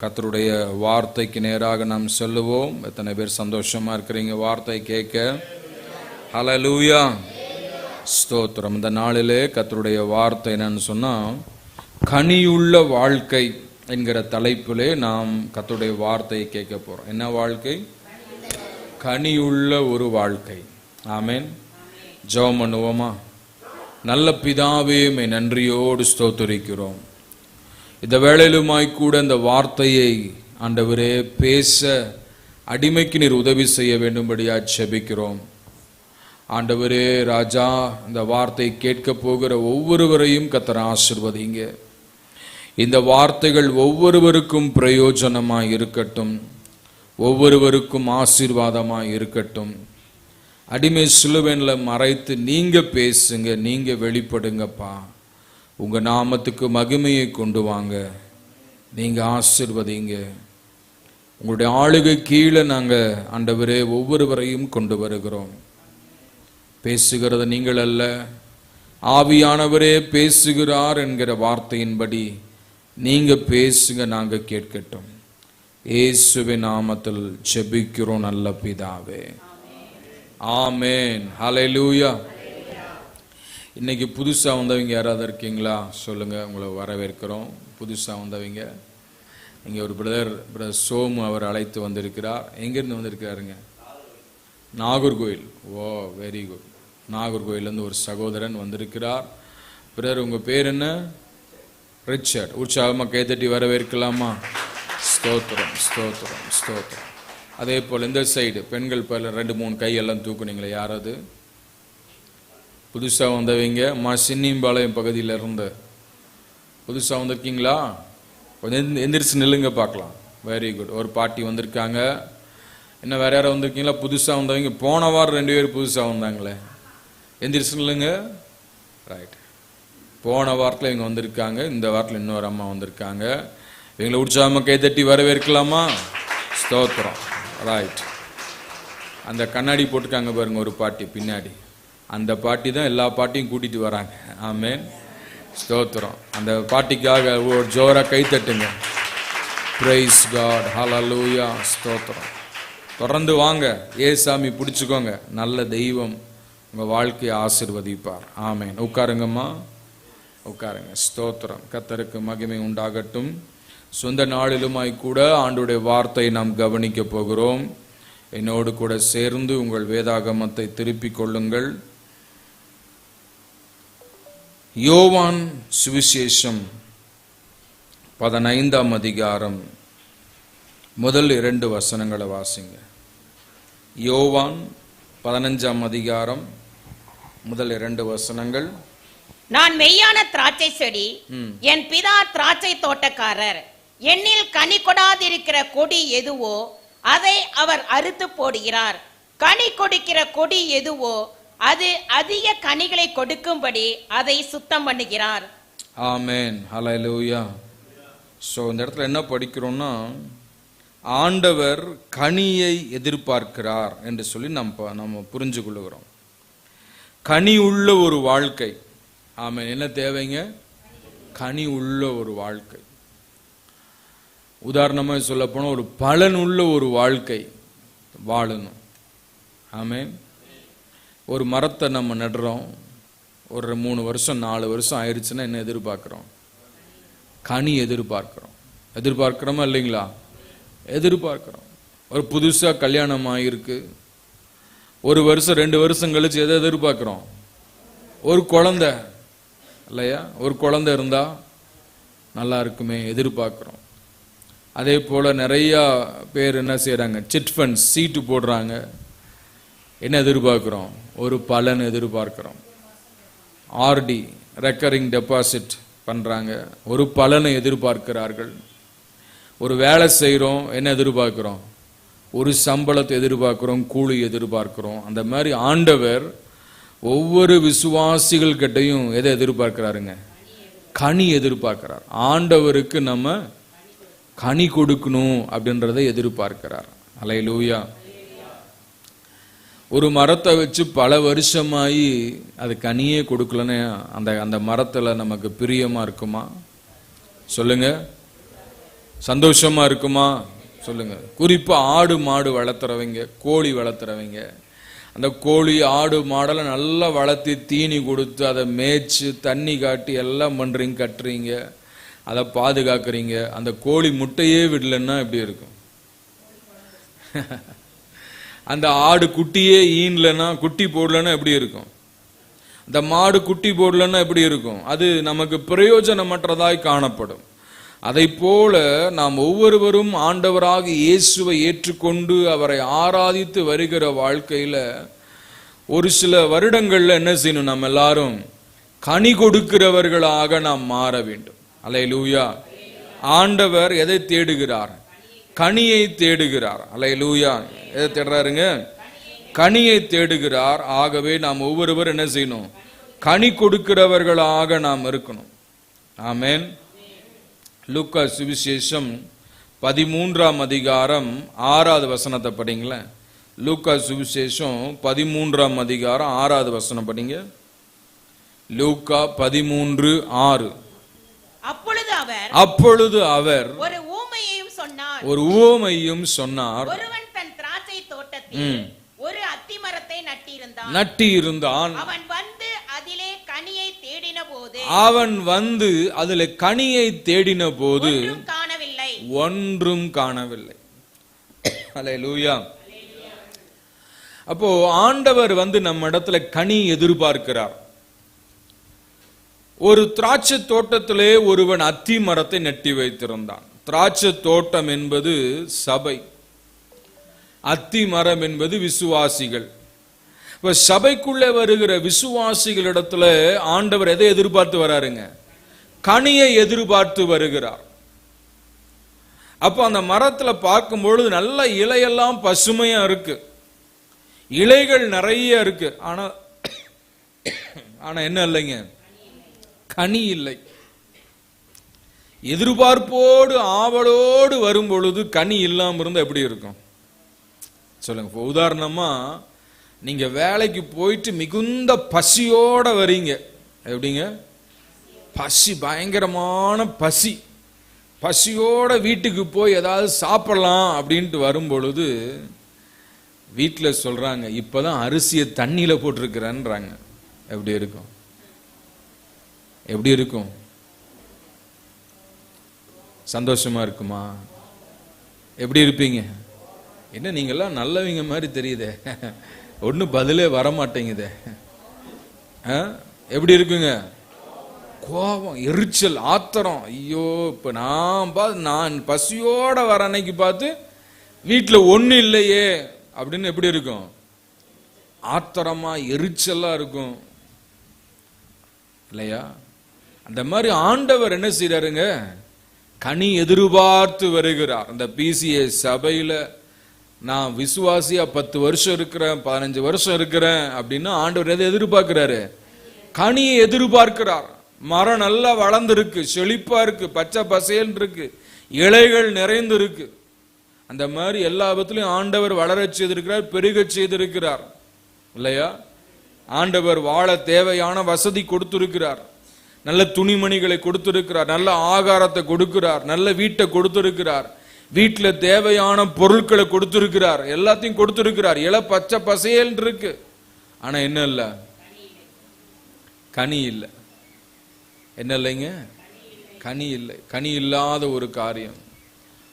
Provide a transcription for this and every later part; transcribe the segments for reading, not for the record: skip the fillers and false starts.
கர்த்தருடைய வார்த்தைக்கு நேராக நாம் சொல்லுவோம். எத்தனை பேர் சந்தோஷமா இருக்கிறீங்க வார்த்தை கேட்க? ஹல்லேலூயா, ஸ்தோத்திரம். இந்த நாளிலே கர்த்தருடைய வார்த்தை என்னன்னு சொன்னா, கனியுள்ள வாழ்க்கை என்கிற தலைப்பிலே நாம் கர்த்தருடைய வார்த்தையை கேட்க போறோம். என்ன வாழ்க்கை? கனியுள்ள ஒரு வாழ்க்கை. ஆமென். ஜெபம் பண்ணுவோமா? நல்ல பிதாவே, உம்மை நன்றியோடு ஸ்தோத்திரிக்கிறோம். இந்த வேளையிலுமாய் கூட இந்த வார்த்தையை ஆண்டவரே பேச அடிமைக்கு நீர் உதவி செய்ய வேண்டும்படியா ஜெபிக்கிறோம். ஆண்டவரே ராஜா, இந்த வார்த்தை கேட்க போகிற ஒவ்வொருவரையும் கர்த்தர் ஆசீர்வதிங்க. இந்த வார்த்தைகள் ஒவ்வொருவருக்கும் பிரயோஜனமாய் இருக்கட்டும், ஒவ்வொருவருக்கும் ஆசீர்வாதமாய் இருக்கட்டும். அடிமை சிலுவையில மறைத்து நீங்க பேசுங்க, நீங்க வெளிப்படுங்கப்பா. உங்க நாமத்துக்கு மகிமையை கொண்டு வாங்க, நீங்க ஆசீர்வதிங்க. உங்களுடைய ஆளுகை கீழே நாங்க ஆண்டவரே ஒவ்வொருவரையும் கொண்டு வருகிறோம். பேசுகிறது நீங்கள் அல்ல, ஆவியானவரே பேசுகிறார் என்கிற வார்த்தையின்படி நீங்க பேசுங்க, நாங்க கேட்கட்டும். இயேசுவின் நாமத்தில் ஜெபிக்கிறோம் நல்ல பிதாவே, ஆமென். ஹல்லேலூயா. இன்னைக்கு புதுசா வந்தவங்க யாராவது இருக்கீங்களா? சொல்லுங்க, உங்களை வரவேற்கிறோம். புதுசா வந்தவங்க இங்க ஒரு பிரதர் சோமு அவர் அழைத்து வந்திருக்கிறார். எங்கிருந்து வந்திருக்கிறாருங்க? நாகர்கோயில். ஓ, வெரி குட். நாகர்கோயிலிருந்து ஒரு சகோதரன் வந்திருக்கிறார். பிரதர், உங்க பேர் என்ன? ரிச்சர்ட். உற்சாகமா கைதட்டி வரவேற்கலாமா? ஸ்தோத்திரம், ஸ்தோத்திரம், ஸ்தோத்திரம். அதே போல் இந்த சைடு பெண்கள் பல 2-3 கையெல்லாம் தூக்குனீங்களே, யாராவது புதுசாக வந்தவங்க? சின்னிம்பாளையம் பகுதியில் இருந்து புதுசாக வந்திருக்கீங்களா? கொஞ்சம் எந்திரிச்சு நில்லுங்க பார்க்கலாம். Very good. ஒரு பாட்டி வந்திருக்காங்க. என்ன வேற யாரும் வந்திருக்கீங்களா? புதுசாக வந்தவங்க. போன வாரம் 2 பேர் புதுசாக வந்தாங்களே, எந்திரிச்சு நில்லுங்க. ரைட். போன வாரத்தில் இவங்க வந்திருக்காங்க, இந்த வாரத்தில் இன்னொரு அம்மா வந்திருக்காங்க. இவங்களை உற்சாகமாக கைதட்டி வரவேற்கலாமா? ஸ்தோத்திரம். ரைட். அந்த கண்ணாடி போட்டுக்காங்க பாருங்க ஒரு பாட்டி பின்னாடி, அந்த பாட்டி தான் எல்லா பாட்டியும் கூட்டிட்டு வராங்க. ஆமென், ஸ்தோத்திரம். அந்த பாட்டிக்காக ஒரு ஜோரா கை தட்டுங்க. பிரைஸ் காட், ஹல்லேலூயா, ஸ்தோத்திரம். தொடர்ந்து வாங்க, ஏசாமி பிடிச்சுக்கோங்க. நல்ல தெய்வம் உங்க வாழ்க்கையை ஆசீர்வதிப்பார். ஆமென். உட்காருங்கம்மா, உட்காருங்க. ஸ்தோத்திரம். கர்த்தருக்கு மகிமை உண்டாகட்டும். சொந்த நாளிலுமாய் கூட ஆண்டவருடைய வார்த்தையை நாம் கவனிக்க போகிறோம். என்னோடு கூட சேர்ந்து உங்கள் வேதாகமத்தை திருப்பிக் கொள்ளுங்கள். யோவான் சுவிசேஷம் 15ஆம் அதிகாரம் முதல் 2 வசனங்களை வாசிங்க. யோவான் 15ஆம் அதிகாரம் முதல் 2 வசனங்கள். நான் மெய்யான திராட்சை செடி, என் பிதா திராட்சை தோட்டக்காரர். என்னில் கனி கொடாதிருக்கிற கொடி எதுவோ அதை அவர் அறுத்து போடுகிறார். கனி கொடுக்கிற கொடி எதுவோ அது அதிக கனிகளை கொடுக்கும்படி அதை சுத்தம் பண்ணுகிறார். ஆமென், ஹல்லேலூயா. சோ இந்த இடத்துல என்ன படிக்கிறோம்னா, ஆண்டவர் கனியை எதிர்பார்க்கிறார் என்று சொல்லி நம்ம புரிஞ்சு கொள்ளுகிறோம். கனி உள்ள ஒரு வாழ்க்கை. ஆமென். என்ன தேவைங்க? கனி உள்ள ஒரு வாழ்க்கை. உதாரணமாக சொல்ல போனா, ஒரு பலன் உள்ள ஒரு வாழ்க்கை வாழணும். ஆமென். ஒரு மரத்தை நம்ம நடுறோம், ஒரு 3 வருஷம் 4 வருஷம் ஆயிடுச்சுன்னா என்ன எதிர்பார்க்கிறோம்? கனி எதிர்பார்க்கிறோம். எதிர்பார்க்கிறோமா இல்லைங்களா? எதிர்பார்க்கிறோம். ஒரு புதுசா கல்யாணம் ஆகிருக்கு, 1 வருஷம் 2 வருஷம் கழிச்சு எதை எதிர்பார்க்கிறோம்? ஒரு குழந்தை இல்லையா? ஒரு குழந்தை இருந்தா நல்லா இருக்குமே, எதிர்பார்க்கிறோம். அதே போல நிறைய பேர் என்ன செய்யறாங்க? சிட் ஃபண்ட்ஸ், சீட்டு போடுறாங்க. என்ன எதிர்பார்க்கிறோம்? ஒரு பலன் எதிர்பார்க்கிறோம். ஆர்டி, ரெக்கரிங் டெபாசிட் பண்றாங்க, ஒரு பலனை எதிர்பார்க்கிறார்கள். ஒரு வேலை செய்கிறோம், என்ன எதிர்பார்க்கிறோம்? ஒரு சம்பளத்தை எதிர்பார்க்கிறோம், கூலி எதிர்பார்க்கிறோம். அந்த மாதிரி ஆண்டவர் ஒவ்வொரு விசுவாசிகள் கிட்டையும் எதை எதிர்பார்க்கிறாருங்க? கனி எதிர்பார்க்கிறார். ஆண்டவருக்கு நம்ம கனி கொடுக்கணும் அப்படின்றதை எதிர்பார்க்கிறார். ஹல்லேலூயா. ஒரு மரத்தை வச்சு பல வருஷமாயி அது கனியே கொடுக்கலன்னு அந்த மரத்துல நமக்கு பிரியமா இருக்குமா? சொல்லுங்க. சந்தோஷமா இருக்குமா சொல்லுங்க. குறிப்பா ஆடு மாடு வளர்த்துறவங்க, கோழி வளர்த்துறவங்க, அந்த கோழி ஆடு மாடெல்லாம் நல்லா வளர்த்தி தீனி கொடுத்து அதை மேய்ச்சி தண்ணி காட்டி எல்லாம் பண்றீங்க, கட்டுறீங்க, அதை பாதுகாக்கிறீங்க. அந்த கோழி முட்டையே விடலன்னா எப்படி இருக்கும்? அந்த ஆடு குட்டியே ஈன்லன்னா, குட்டி போடலன்னா எப்படி இருக்கும்? அந்த மாடு குட்டி போடலன்னா எப்படி இருக்கும்? அது நமக்கு பிரயோஜனமற்றதாய் காணப்படும். அதை போல நாம் ஒவ்வொருவரும் ஆண்டவராக இயேசுவை ஏற்றுக்கொண்டு அவரை ஆராதித்து வருகிற வாழ்க்கையில ஒரு சில வருடங்கள்ல என்ன செய்யணும்? நம்ம எல்லாரும் கனி கொடுக்கிறவர்களாக நாம் மாற வேண்டும். அல்லேலூயா. ஆண்டவர் எதை தேடுகிறார்? கனியை தேடுகிறார். அல்லேலூயா. எதை தேடுறாருங்க? கனியை தேடுகிறார். ஆகவே நாம் ஒவ்வொருவர் என்ன செய்யணும்? கனி கொடுக்கிறவர்களாக நாம் இருக்கணும். ஆமென். லூக்கா சுவிசேஷம் 13ஆம் அதிகாரம் 6வது வசனத்தை படிங்களேன். லூக்கா சுவிசேஷம் 13ஆம் அதிகாரம் 6வது வசனம் படிங்க. லூக்கா 13:6. அப்பொழுது அவர் ஒரு உவமையும் சொன்னார். ஒருவன் தன் திராட்சை தோட்டத்தில் ஒரு அத்திமரத்தை நட்டியிருந்தான். அவன் வந்து அதிலே கனியை தேடின போது ஒன்றும் காணவில்லை. அல்லேலூயா. அப்போ ஆண்டவர் வந்து நம்ம இடத்துல கனி எதிர்பார்க்கிறார். ஒரு திராட்சை தோட்டத்திலே ஒருவன் அத்தி மரத்தை நட்டி வைத்திருந்தான். திராட்சை தோட்டம் என்பது சபை, அத்தி மரம் என்பது விசுவாசிகள். இப்ப சபைக்குள்ளே வருகிற விசுவாசிகளிடத்துல ஆண்டவர் எதை எதிர்பார்த்து வராருங்க? கனியை எதிர்பார்த்து வருகிறார். அப்ப அந்த மரத்துல பார்க்கும்பொழுது நல்ல இலையெல்லாம் பசுமையா இருக்கு, இலைகள் நிறைய இருக்கு. ஆனா என்ன இல்லைங்க? கனி இல்லை. எதிர்பார்ப்போடு ஆவலோடு வரும் பொழுது கனி இல்லாம இருந்தா எப்படி இருக்கும் சொல்லுங்க. இப்போ உதாரணமா நீங்க வேலைக்கு போயிட்டு மிகுந்த பசியோட வரீங்க. எப்படிங்க? பசி, பயங்கரமான பசி. பசியோட வீட்டுக்கு போய் ஏதாவது சாப்பிடலாம் அப்படின்ட்டு வரும் பொழுது வீட்டில் சொல்றாங்க, இப்பதான் அரிசியை தண்ணியில போட்டிருக்கிறேன்றாங்க. எப்படி இருக்கும்? எப்படி இருக்கும்? சந்தோஷமா இருக்குமா? எப்படி இருப்பீங்க? என்ன நீங்கெல்லாம் நல்லவங்க மாதிரி தெரியுதே, ஒன்னும் பதிலே வரமாட்டேங்குதே. எப்படி இருக்குங்க? கோபம், எரிச்சல், ஆத்திரம். ஐயோ, இப்ப நான் பசியோட வர அன்னைக்கு பார்த்து வீட்டுல ஒண்ணு இல்லையே அப்படின்னு எப்படி இருக்கும்? ஆத்திரமா, எரிச்சலா இருக்கும் இல்லையா? அந்த மாதிரி ஆண்டவர் என்ன செய்யறாருங்க? கனி எதிர்பார்த்து வருகிறார். அந்த பிசிஏ சபையில நான் விசுவாசியா 10 வருஷம் இருக்கிறேன், 15 வருஷம் இருக்கிறேன் அப்படின்னா ஆண்டவர் எதை எதிர்பார்க்கிறாரு? கனியை எதிர்பார்க்கிறார். மரம் நல்லா வளர்ந்துருக்கு, செழிப்பா இருக்கு, பச்சை பசேல் இருக்கு, இலைகள் நிறைந்து இருக்கு. அந்த மாதிரி எல்லா விதத்திலையும் ஆண்டவர் வளர செய்திருக்கிறார், பெருக செய்திருக்கிறார் இல்லையா? ஆண்டவர் வாழ தேவையான வசதி கொடுத்திருக்கிறார், நல்ல துணிமணிகளை கொடுத்திருக்கிறார், நல்ல ஆகாரத்தை கொடுக்கிறார், நல்ல வீட்டை கொடுத்திருக்கிறார், வீட்டுல தேவையான பொருட்களை கொடுத்திருக்கிறார், எல்லாத்தையும் கொடுத்திருக்கிறார். இலை பச்சை பசேல் இருக்கு. ஆனா என்ன இல்ல? கனி இல்லை. என்ன இல்லைங்க? கனி இல்லை. கனி இல்லாத ஒரு காரியம்.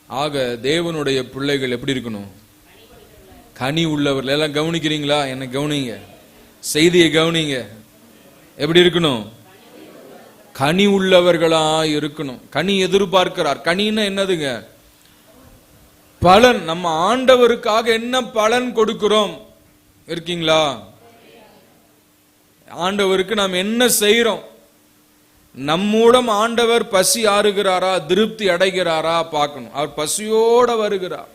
ஆக தேவனுடைய பிள்ளைகள் எப்படி இருக்கணும்? கனி உள்ளவர்கள். எல்லாம் கவனிக்கிறீங்களா? என்ன கவனிங்க, செய்தியை கவனிங்க. எப்படி இருக்கணும்? கனி உள்ளவர்களா இருக்கணும். கனி எதிர்பார்க்கிறார். கனின்னா என்னதுங்க? பலன். நம்ம ஆண்டவருக்காக என்ன பலன் கொடுக்கிறோம்? இருக்கீங்களா? ஆண்டவருக்கு நாம் என்ன செய்யறோம்? நம்மூலம் ஆண்டவர் பசி ஆறுகிறாரா, திருப்தி அடைகிறாரா பார்க்கணும். அவர் பசியோட வருகிறார்.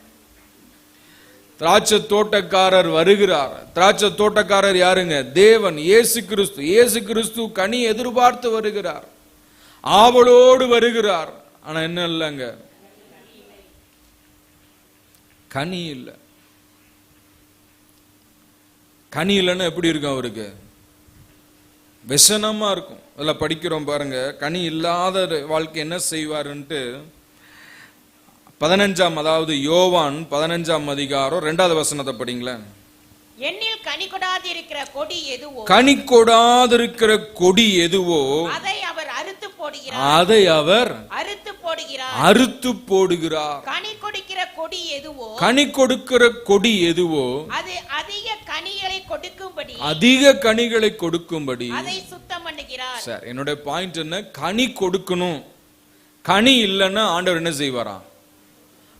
திராட்சை தோட்டக்காரர் வருகிறார். திராட்சை தோட்டக்காரர் யாருங்க? தேவன், இயேசு கிறிஸ்து. இயேசு கிறிஸ்து கனி எதிர்பார்த்து வருகிறார், ஆவலோடு வருகிறார். ஆனா என்ன இல்லைங்க? கனி இல்லை. கனி இல்லைன்னா எப்படி இருக்கும் அவருக்கு? விஷனமா இருக்கும். அதில் படிக்கிறோம் பாருங்க, கனி இல்லாத வாழ்க்கை என்ன செய்வாருன்ட்டு. 15 அதாவது யோவான் 15 அதிகாரம் 2வது வசனத்தை படிங்களேன். எண்ணில் கனி கொடாதிருக்கிற கொடி எதுவோ, கனி கொடாதிருக்கிற கொடி எதுவோ அதை அவர் அறுத்து போடுகிறார். அதை அவர் அறுத்து போடுகிறார். அறுத்து போடுகிறார். கனி கொடுக்கிற கொடி எதுவோ, கனி கொடுக்கிற கொடி எதுவோ அது அதிக கனிகளை கொடுக்கும்படி, அதிக கனிகளை கொடுக்கும்படி அதை சுத்தம் பண்ணுகிறார். சார், என்னோட பாயிண்ட் என்ன? கனி கொடுக்கணும். கனி இல்லைன்னா ஆண்டவர் என்ன செய்வாரா?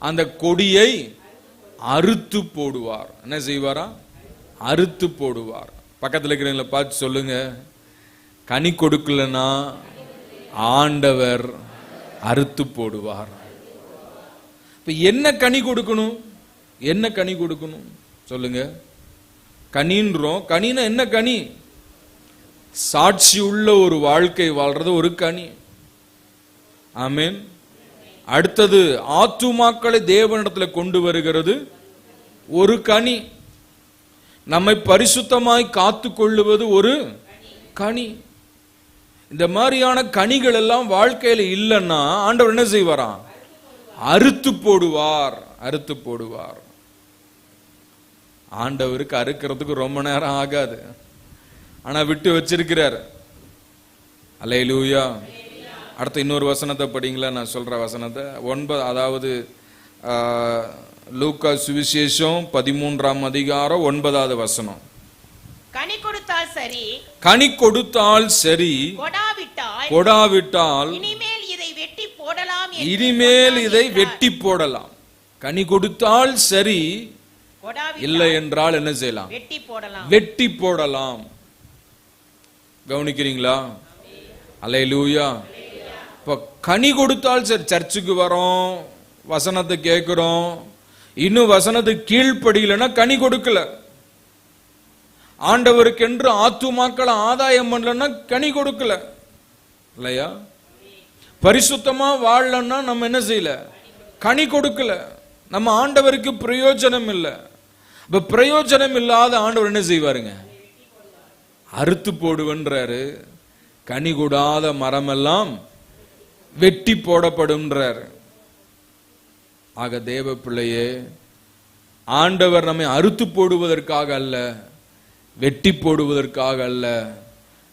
அந்த கொடியை அறுத்து போடுவார். என்ன செய்வாரா? அறுத்து போடுவார். பக்கத்தில் இருக்கிறவங்கள பார்த்து சொல்லுங்க, கனி கொடுக்கலன்னா ஆண்டவர் அறுத்து போடுவார். இப்ப என்ன கனி கொடுக்கணும்? என்ன கனி கொடுக்கணும் சொல்லுங்க? கனின்றோம். கனினா என்ன கனி? சாட்சி உள்ள ஒரு வாழ்க்கை வாழ்றது ஒரு கனி. ஆமென். அடுத்தது ஆத்துமாக்களை தேவனிடத்துல கொண்டு வருகிறது ஒரு கனி. நம்மை பரிசுத்தமாய் காத்து கொள்ளுவது ஒரு கனி. இந்த மாதிரியான கனிகள் எல்லாம் வாழ்க்கையில இல்லைன்னா ஆண்டவர் என்ன செய்வாரா? அறுத்து போடுவார். அறுத்து போடுவார். ஆண்டவருக்கு அறுக்கிறதுக்கு ரொம்ப நேரம் ஆகாது, ஆனா விட்டு வச்சிருக்கிறார். அல்லேலூயா. அடுத்த இன்னொரு வசனத்தை படிங்களா? நான் சொல்ற வசனத்தை 9 அதாவது லூக்கா சுவிசேஷம் 13 அதிகாரம் 9வது வசனம். கனி கொடுத்தால் சரி, கனி கொடுத்தால் சரி, கொடாவிட்டால் இனிமேல் இதை வெட்டி போடலாம். இனிமேல் இதை வெட்டி போடலாம். கனி கொடுத்தால் சரி, இல்லை என்றால் என்ன செய்யலாம்? வெட்டி போடலாம். வெட்டி போடலாம். கவனிக்கிறீங்களா? அல்லேலூயா. இப்ப கனி கொடுத்தால் சரி, சர்ச்சுக்கு வரோம், வசனத்தை கேட்கிறோம், இன்னும் வசனத்துக்கு கீழ்ப்படியலன்னா கனி கொடுக்கல. ஆண்டவருக்கென்று ஆத்துமாக்களை ஆதாயம் பண்ணலன்னா கனி கொடுக்கல இல்லையா? பரிசுத்தமா வாழலன்னா நம்ம என்ன செய்யல? கனி கொடுக்கல. நம்ம ஆண்டவருக்கு பிரயோஜனம் இல்லை. இப்ப பிரயோஜனம் இல்லாத ஆண்டவர் என்ன செய்வாருங்க? அறுத்து போடுவன்றாரு. கனி கூடாத மரமெல்லாம் வெட்டி போடப்படும்ன்றார். ஆக தேவ பிள்ளையே, ஆண்டவர் நம்மை அறுத்து போடுவதற்காக அல்ல, வெட்டி போடுவதற்காக அல்ல,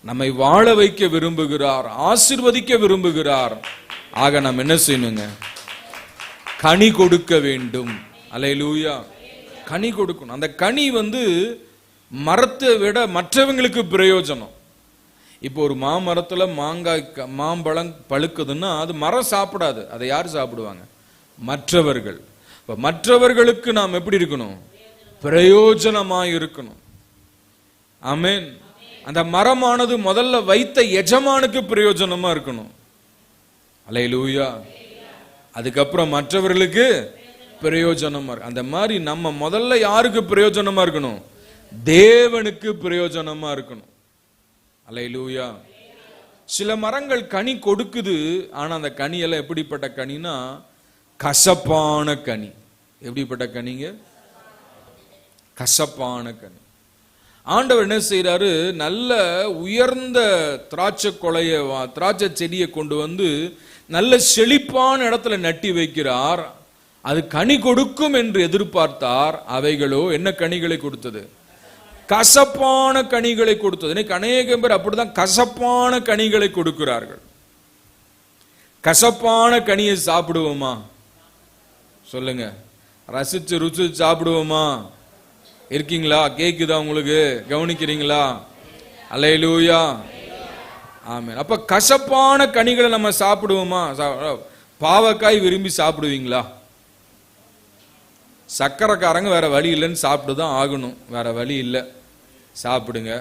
நம்மை வாழ வைக்க விரும்புகிறார், ஆசீர்வதிக்க விரும்புகிறார். ஆக நாம் என்ன செய்யணுங்க? கனி கொடுக்க வேண்டும். அல்லேலூயா. கனி கொடுக்கணும். அந்த கனி மரத்தை விட மற்றவங்களுக்கு பிரயோஜனம். இப்போ ஒரு மாமரத்துல மாம்பழம் பழுக்குதுன்னா அது மரம் சாப்பிடாது, அதை யார் சாப்பிடுவாங்க? மற்றவர்கள். மற்றவர்களுக்கு நாம் எப்படி இருக்கணும்? பிரயோஜனமாய் இருக்கணும். ஆமென். அந்த மரமானது முதல்ல வைத்த எஜமானுக்கு பிரயோஜனமா இருக்கணும். அல்லேலூயா. அதுக்கப்புறம் மற்றவர்களுக்கு பிரயோஜனமா இருக்கு. அந்த மாதிரி நம்ம முதல்ல யாருக்கு பிரயோஜனமா இருக்கணும்? தேவனுக்கு பிரயோஜனமா இருக்கணும். அல்லேலூயா. சில மரங்கள் கனி கொடுக்குது, ஆனா அந்த கனி எல்லாம் எப்படிப்பட்ட கனினா கசப்பான கனி. எப்படிப்பட்ட கனிங்க? கசப்பான கனி. ஆண்டவர் என்ன செய்யறாரு? நல்ல உயர்ந்த திராட்சை கொலைய திராட்சை செடியை கொண்டு நல்ல செழிப்பான இடத்துல நட்டி வைக்கிறார். அது கனி கொடுக்கும் என்று எதிர்பார்த்தார். அவைகளோ என்ன கனிகளை கொடுத்தது? கசப்பான கனிகளை கொடுத்தது. இன்னைக்கு அநேகம் பேர் அப்படிதான் கசப்பான கனிகளை கொடுக்கிறார்கள். கசப்பான கனியை சாப்பிடுவோமா? சொல்லுங்க. ரசிச்சு ருசிச்சு சாப்பிடுவோமா? இருக்கீங்களா? கேக்குதா உங்களுக்கு? கவனிக்கிறீங்களா? அல்லேலூயா. ஆமென். அப்ப கசப்பான கனிகளை நம்ம சாப்பிடுவோமா? பாவக்காய் விரும்பி சாப்பிடுவீங்களா? சக்கரைக்காரங்க வேற வழி இல்லைன்னு சாப்பிட்டுதான் ஆகணும், வேற வழி இல்லை, சாப்பிடுங்க.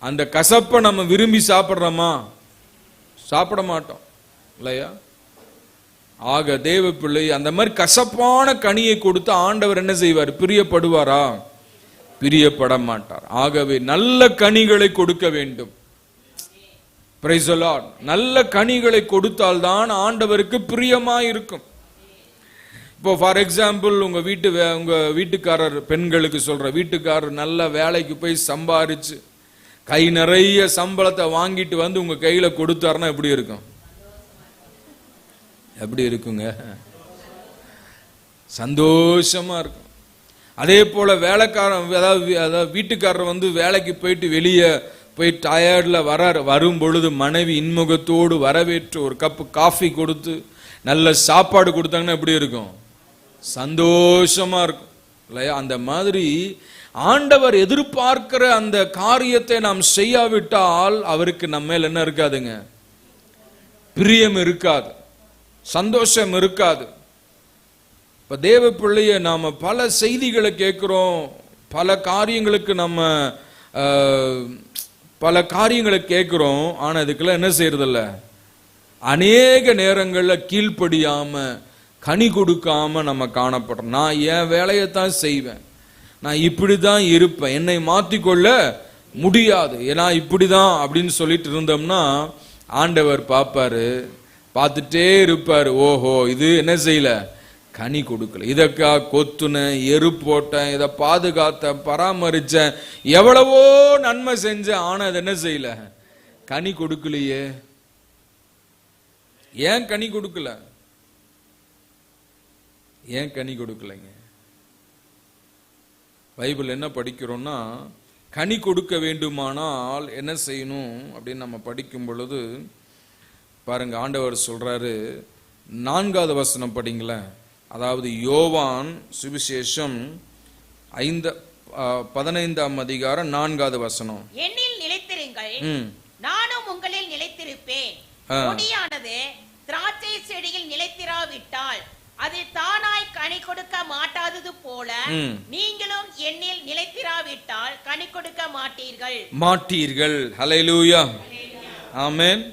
அந்த கசப்பை நம்ம விரும்பி சாப்பிட்றோமா? சாப்பிட மாட்டோம் இல்லையா? ஆக தேவ பிள்ளை, அந்த மாதிரி கசப்பான கனியை கொடுத்து ஆண்டவர் என்ன செய்வார்? பிரியப்படுவாரா? பிரியப்பட மாட்டார். ஆகவே நல்ல கனிகளை கொடுக்க வேண்டும். Price the Lord. நல்ல கனிகளை கொடுத்தால்தான் ஆண்டவருக்கு பிரியமா இருக்கும். இப்போ ஃபார் எக்ஸாம்பிள், உங்க வீட்டுக்காரர், பெண்களுக்கு சொல்ற, வீட்டுக்காரர் நல்ல வேலைக்கு போய் சம்பாரிச்சு கை நிறைய சம்பளத்தை வாங்கிட்டு உங்க கையில கொடுத்தாருன்னா எப்படி இருக்கும்? எப்படி இருக்குங்க? சந்தோஷமா இருக்கும். அதே போல வேலைக்காரன், அதாவது வீட்டுக்காரர் வந்து வேலைக்கு போயிட்டு வெளியே போய் டயர்ட்ல வரும் பொழுது மனைவி இன்முகத்தோடு வரவேற்று ஒரு கப்பு காஃபி கொடுத்து நல்ல சாப்பாடு கொடுத்தாங்கன்னா எப்படி இருக்கும்? சந்தோஷமா இருக்கும் இல்லையா? அந்த மாதிரி ஆண்டவர் எதிர்பார்க்கிற அந்த காரியத்தை நாம் செய்யாவிட்டால் அவருக்கு நம்ம மேல் என்ன இருக்காதுங்க? பிரியம் இருக்காது, சந்தோஷம் இருக்காது. இப்ப தேவ பிள்ளைய நாம பல செய்திகளை கேட்கிறோம், பல காரியங்களுக்கு நம்ம பல காரியங்களை கேட்கிறோம். ஆனா இதுக்கெல்லாம் என்ன செய்யறதில்ல? அநேக நேரங்கள்ல கீழ்ப்படியாம கனி கொடுக்காம நம்ம காணப்படுறோம். நான் என் வேலையைத்தான் செய்வேன், நான் இப்படிதான் இருப்பேன், என்னை மாத்திக்கொள்ள முடியாது, ஏன்னா இப்படிதான் அப்படின்னு சொல்லிட்டு இருந்தோம்னா ஆண்டவர் பார்ப்பாரு, பார்த்துட்டே இருப்பாரு. ஓஹோ, இது என்ன செய்யல? கனி கொடுக்கல. இதற்கா கொத்துனேன், எரு போட்டேன், இதை பாதுகாத்தேன், பராமரிச்சேன், எவ்வளவோ நன்மை செஞ்சேன், ஆனா அது என்ன செய்யல? கனி கொடுக்கலையே. ஏன் கனி கொடுக்கல? ஏன் கனி கொடுக்கலைங்க? பைபிள் என்ன படிக்கிறோம்னா, கனி கொடுக்க வேண்டுமானால் என்ன செய்யணும் அப்படின்னு நம்ம படிக்கும் பொழுது பாருங்க, ஆண்டவர் சொல்றாரு. 4வது வசனம் படிங்களேன். அதாவது யோவான் சுவிசேஷம் 15ஆம் அதிகாரம் 4வது வசனம். என்னில் நிலைத்திருங்கள், நானும் உங்களில் நிலைத்திருப்பேன். கொடியானது திராட்சை செடியில் நிலைத்திராவிட்டால் அது தானாய் கனி கொடுக்க மாட்டாதது போல நீங்களும் என்னில் நிலைத்திராவிட்டால் கனி கொடுக்க மாட்டீர்கள். ஹல்லேலூயா, ஆமென்.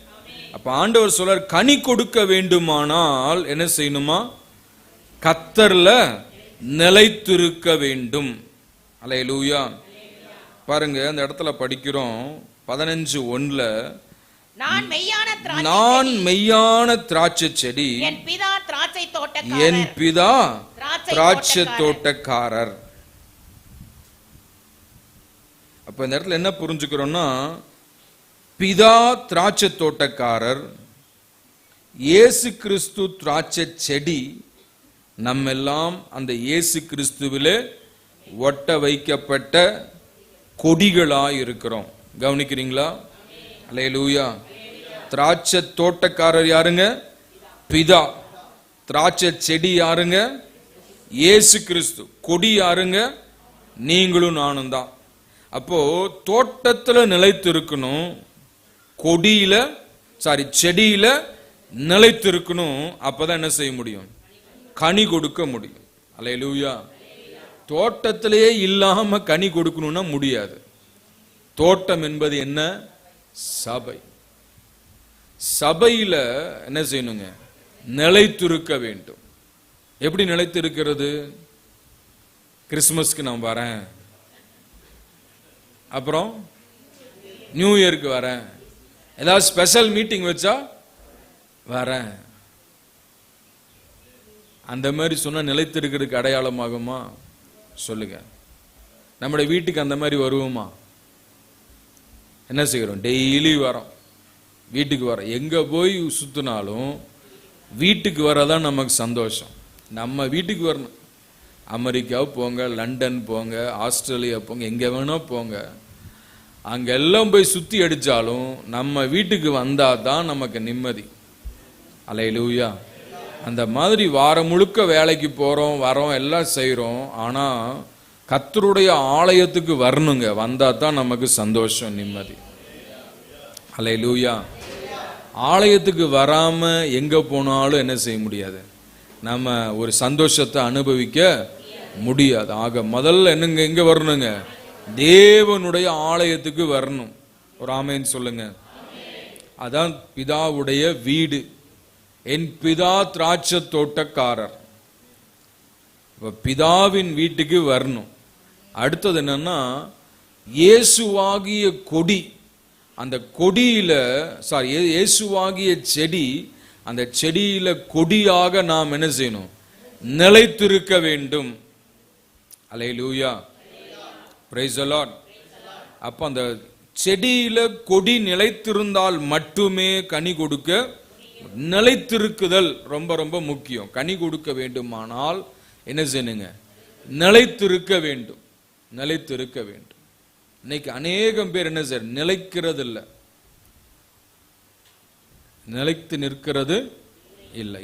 அப்ப ஆண்டவர் சொல்றார், கனி கொடுக்க வேண்டுமானால் என்ன செய்யணுமா? கர்த்தர்ல நிலைத்திருக்க வேண்டும். ஹல்லேலூயா. பாருங்க, அந்த இடத்துல படிக்கிறோம் 15:1, நான் மெய்யான திராட்சை செடி, என் பிதா திராட்சை தோட்டக்காரர். அப்ப இந்த இடத்துல என்ன புரிஞ்சுக்கிறோம்னா, பிதா திராட்சை தோட்டக்காரர், இயேசு கிறிஸ்து திராட்சை செடி, நம்ம எல்லாம் அந்த இயேசு கிறிஸ்துவிலே ஒட்ட வைக்கப்பட்ட கொடிகளாய் இருக்கிறோம். கவனிக்கிறீங்களா? அல்லேலூயா. திராட்சை தோட்டக்காரர் யாருங்க? பிதா. திராட்சை செடி யாருங்க? இயேசு கிறிஸ்து. கொடி யாருங்க? நீங்களும் நானும் தான். அப்போ தோட்டத்துல நிலைத்திருக்கணும், கொடியில செடியில நிலைத்திருக்கணும். அப்பதான் என்ன செய்ய முடியும்? கனி கொடுக்க முடியும். அல்லேலூயா. தோட்டத்திலேயே இல்லாம கனி கொடுக்கணும்னா முடியாது. தோட்டம் என்பது என்ன? சபை. சபையில என்ன செய்யணுங்க? நிலைத்திருக்க வேண்டும். எப்படி நிலைத்திருக்கிறது? கிறிஸ்துமஸ்க்கு நான் வரேன், அப்புறம் நியூ இயருக்கு வரேன், ஏதாவது ஸ்பெஷல் மீட்டிங் வச்சா வரேன், அந்த மாதிரி சொன்னா நிலைத்திருக்கிறதுக்கு அடையாளமாகுமா? சொல்லுங்க. நம்முடைய வீட்டுக்கு அந்த மாதிரி வருவோமா? என்ன செய்கிறோம்? டெய்லி வரோம், வீட்டுக்கு வரோம். எங்க போய் சுத்தினாலும் வீட்டுக்கு வரதான் நமக்கு சந்தோஷம். நம்ம வீட்டுக்கு வரணும். அமெரிக்கா போங்க, லண்டன் போங்க, ஆஸ்திரேலியா போங்க, எங்க வேணா போங்க, அங்கெல்லாம் போய் சுத்தி அடிச்சாலும் நம்ம வீட்டுக்கு வந்தா தான் நமக்கு நிம்மதி. அல்லேலூயா. அந்த மாதிரி வாரம் முழுக்க வேலைக்கு போறோம், வரோம், எல்லாம் செய்யறோம். ஆனா கர்த்தருடைய ஆலயத்துக்கு வரணுங்க, வந்தா தான் நமக்கு சந்தோஷம், நிம்மதி. அல்லேலூயா. ஆலயத்துக்கு வராம எங்க போனாலும் என்ன செய்ய முடியாது? நம்ம ஒரு சந்தோஷத்தை அனுபவிக்க முடியாது. ஆக முதல்ல என்னங்க, எங்க வரணுங்க? தேவனுடைய ஆலயத்துக்கு வரணும். ஒரு ஆமென் சொல்லுங்க. அதான் பிதாவுடைய வீடு. என் பிதா திராட்சை தோட்டக்காரர். பிதாவின் வீட்டுக்கு வரணும். அடுத்தது என்னன்னா, இயேசுவாகிய கொடி, அந்த கொடியில இயேசுவாகிய செடி, அந்த செடியில கொடியாக நாம் என்ன செய்யணும்? நிலைத்திருக்க வேண்டும். அல்லேலூயா. Praise the lord. அப்ப அந்த செடியில கொடி நிலைத்திருந்தால் மட்டுமே கனி கொடுக்க நிலைத்திருக்குதல் ரொம்ப ரொம்ப முக்கியம். கனி கொடுக்க வேண்டுமானால் என்ன செய்யணுங்க? நிலைத்திருக்க வேண்டும். நிலைத்திருக்க வேண்டும். இன்னைக்கு அநேகம் பேர் என்ன செய்ய நிலைக்கிறது இல்லை, நிலைத்து நிற்கிறது இல்லை.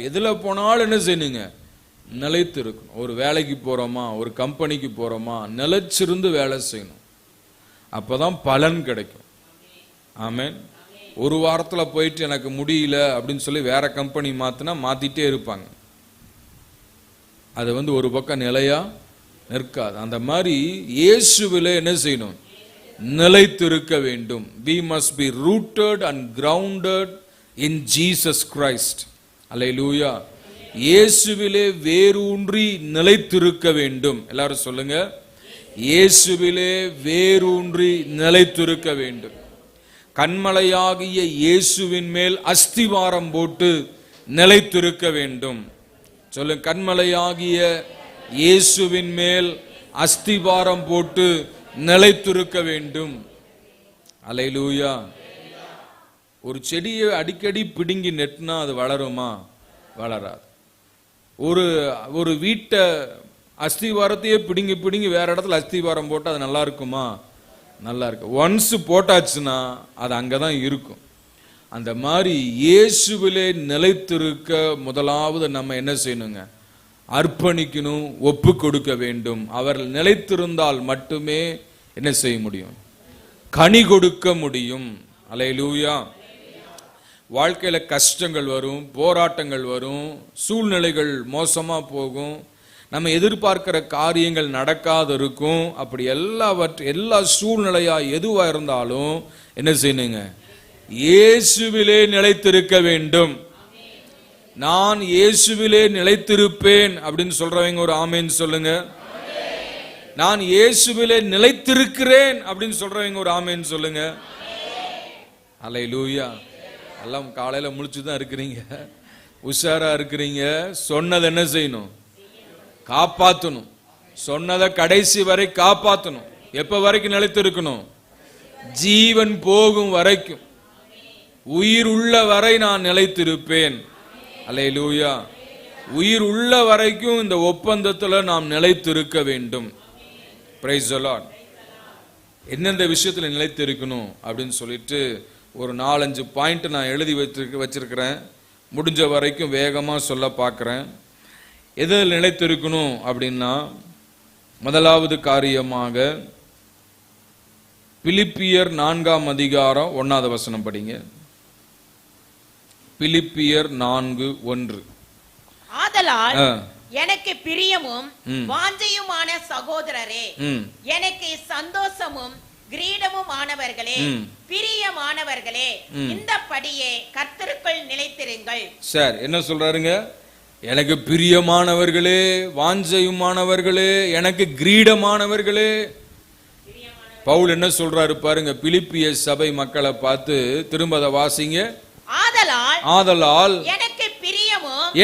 எதுல போனாலும் என்ன செய்யணுங்க? நிலைத்து இருக்கணும். ஒரு வேலைக்கு போறோமா, ஒரு கம்பெனிக்கு போறோமா, நிலைச்சிருந்து வேலை செய்யணும். அப்பதான் பலன் கிடைக்கும். ஆமென். ஒரு வாரத்துல போயிட்டு எனக்கு முடியல அப்படின்னு சொல்லி வேற கம்பெனி மாத்தினா மாத்திட்டே இருப்பாங்க. அது ஒரு பக்கம் நிலையா நிற்காது. அந்த மாதிரி இயேசுவிலே என்ன செய்யணும்? நிலைத்திருக்க வேண்டும். We must be rooted and grounded in Jesus Christ. அல்லேலூயா. இயேசுவிலே வேரூன்றி நிலைத்திருக்க வேண்டும். எல்லாரும் சொல்லுங்க, இயேசுவிலே வேரூன்றி நிலைத்திருக்க வேண்டும். கண்மலையாகிய இயேசுவின் மேல் அஸ்திவாரம் போட்டு நிலைத்திருக்க வேண்டும். சொல்லுங்க, கண்மலையாகிய இயேசுவின் மேல் அஸ்திவாரம் போட்டு நிலைத்திருக்க வேண்டும். அல்லேலூயா. ஒரு செடியை அடிக்கடி பிடுங்கி நெட்டினா அது வளருமா? வளராது. ஒரு வீட்டை அஸ்திவாரத்தையே பிடுங்கி பிடுங்கி வேற இடத்துல அஸ்திவாரம் போட்டு அது நல்லா இருக்குமா? நல்லா இருக்கு. ஒன்ஸ் போட்டாச்சுன்னா அது அங்கதான் இருக்கும். அந்த மாதிரி இயேசுவிலே நிலைத்திருக்க முதலாவது நம்ம என்ன செய்யணுங்க? அர்ப்பணிக்கணும், ஒப்பு கொடுக்க வேண்டும். அவர் நிலைத்திருந்தால் மட்டுமே என்ன செய்ய முடியும்? கனி கொடுக்க முடியும். அல்லேலூயா. வாழ்க்கையில கஷ்டங்கள் வரும், போராட்டங்கள் வரும், சூழ்நிலைகள் மோசமா போகும், நம்ம எதிர்பார்க்கிற காரியங்கள் நடக்காது இருக்கும். அப்படி எல்லா சூழ்நிலையா எதுவா இருந்தாலும் என்ன செய்யணுங்க? இயேசுவிலே நிலைத்திருக்க வேண்டும். நான் இயேசுவிலே நிலைத்திருப்பேன் அப்படின்னு சொல்றவங்க ஒரு ஆமென் சொல்லுங்க. நான் இயேசுவிலே நிலைத்திருக்கிறேன் அப்படின்னு சொல்றவங்க ஒரு ஆமென் சொல்லுங்க. அல்லேலூயா. எல்லாம் காலையில முழிச்சுதான் இருக்கிறீங்க, உஷாரா இருக்கிறீங்க. சொன்னதை என்ன செய்யணும்? காப்பாற்றணும். சொன்னதை கடைசி வரை காப்பாற்றணும். எப்ப வரைக்கும் நிலைத்திருக்கணும்? ஜீவன் போகும் வரைக்கும். உயிர் உள்ள வரை நான் நிலைத்திருப்பேன். அல்லேலூயா. உயிர் உள்ள வரைக்கும் இந்த ஒப்பந்தத்துல நாம் நிலைத்திருக்க வேண்டும். Price the Lord. எந்தெந்த விஷயத்துல நிலைத்திருக்கணும் அப்படின்னு சொல்லிட்டு ஒரு 4-5 பாயிண்ட் நான் எழுதி வச்சிருக்கிறேன். முடிஞ்ச வரைக்கும் வேகமா சொல்ல பார்க்கிறேன். எதில் நிலைத்திருக்கணும் அப்படின்னா, முதலாவது காரியமாக பிலிப்பியர் 4ஆம் அதிகாரம் 1வது வசனம் படிங்க. பிலிப்பியர் 4:1. ஆதலால் எனக்கு பிரியமும் வாஞ்சையுமான சகோதரரே, எனக்கு சந்தோஷமும் கிரீடமும் ஆனவர்களே, பிரியமானவர்களே, இந்த படியே கர்த்தருக்குள் நிலைத்திருங்கள். சார் என்ன சொல்றாருங்க? எனக்கு பிரியமானவர்களே, வாஞ்சையுமானவர்களே, எனக்கு கிரீடமானவர்களே. பவுல் என்ன சொல்றாரு பாருங்க, பிலிப்பிய சபை மக்களை பார்த்து. திரும்ப அதை வாசிங்க. ஆதலால்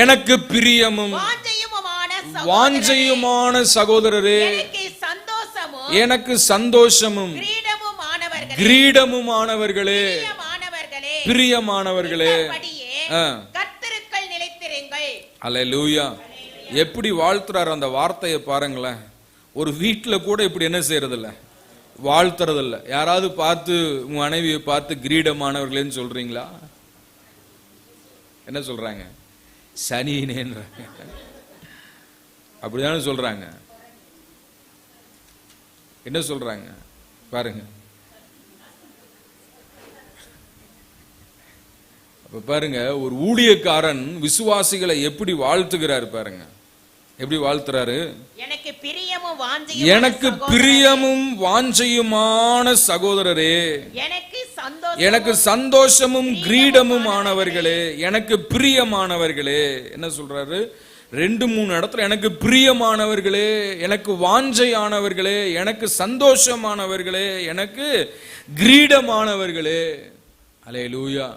எனக்கு பிரியமும் வாஞ்சையுமான சகோதரரே, எனக்கு சந்தோஷமும் கிரீடமுமானவர்களே, பிரியமானவர்களே. அல்லேலூயா. எப்படி வாழ்த்துறாரு அந்த வார்த்தையை பாருங்களேன். ஒரு வீட்டுல கூட இப்படி என்ன செய்யறது இல்ல, வாழ்த்துறது இல்ல. யாராவது பார்த்து உங்க மனைவியை பார்த்து கிரீடமானவர்களேன்னு சொல்றீங்களா? என்ன சொல்றாங்க? சனினேன்றாங்க. அப்படிதானே சொல்றாங்க. என்ன சொல்றாங்க பாருங்க. அப்ப பாருங்க, ஒரு ஊழியக்காரன் விசுவாசிகளை எப்படி வாழ்த்துகிறாரு பாருங்க. எப்படி வாழ்த்துறாரு? எனக்கு பிரியமும் வாஞ்சையுமான சகோதரரே, எனக்கு சந்தோஷமும் கிரீடமும் ஆனவர்களே, எனக்கு பிரியமானவர்களே. என்ன சொல்றாரு? 2-3 இடத்துல எனக்கு பிரியமானவர்களே, எனக்கு வாஞ்சையானவர்களே, எனக்கு சந்தோஷமானவர்களே, எனக்கு கிரீடமானவர்களே. அல்லேலூயா.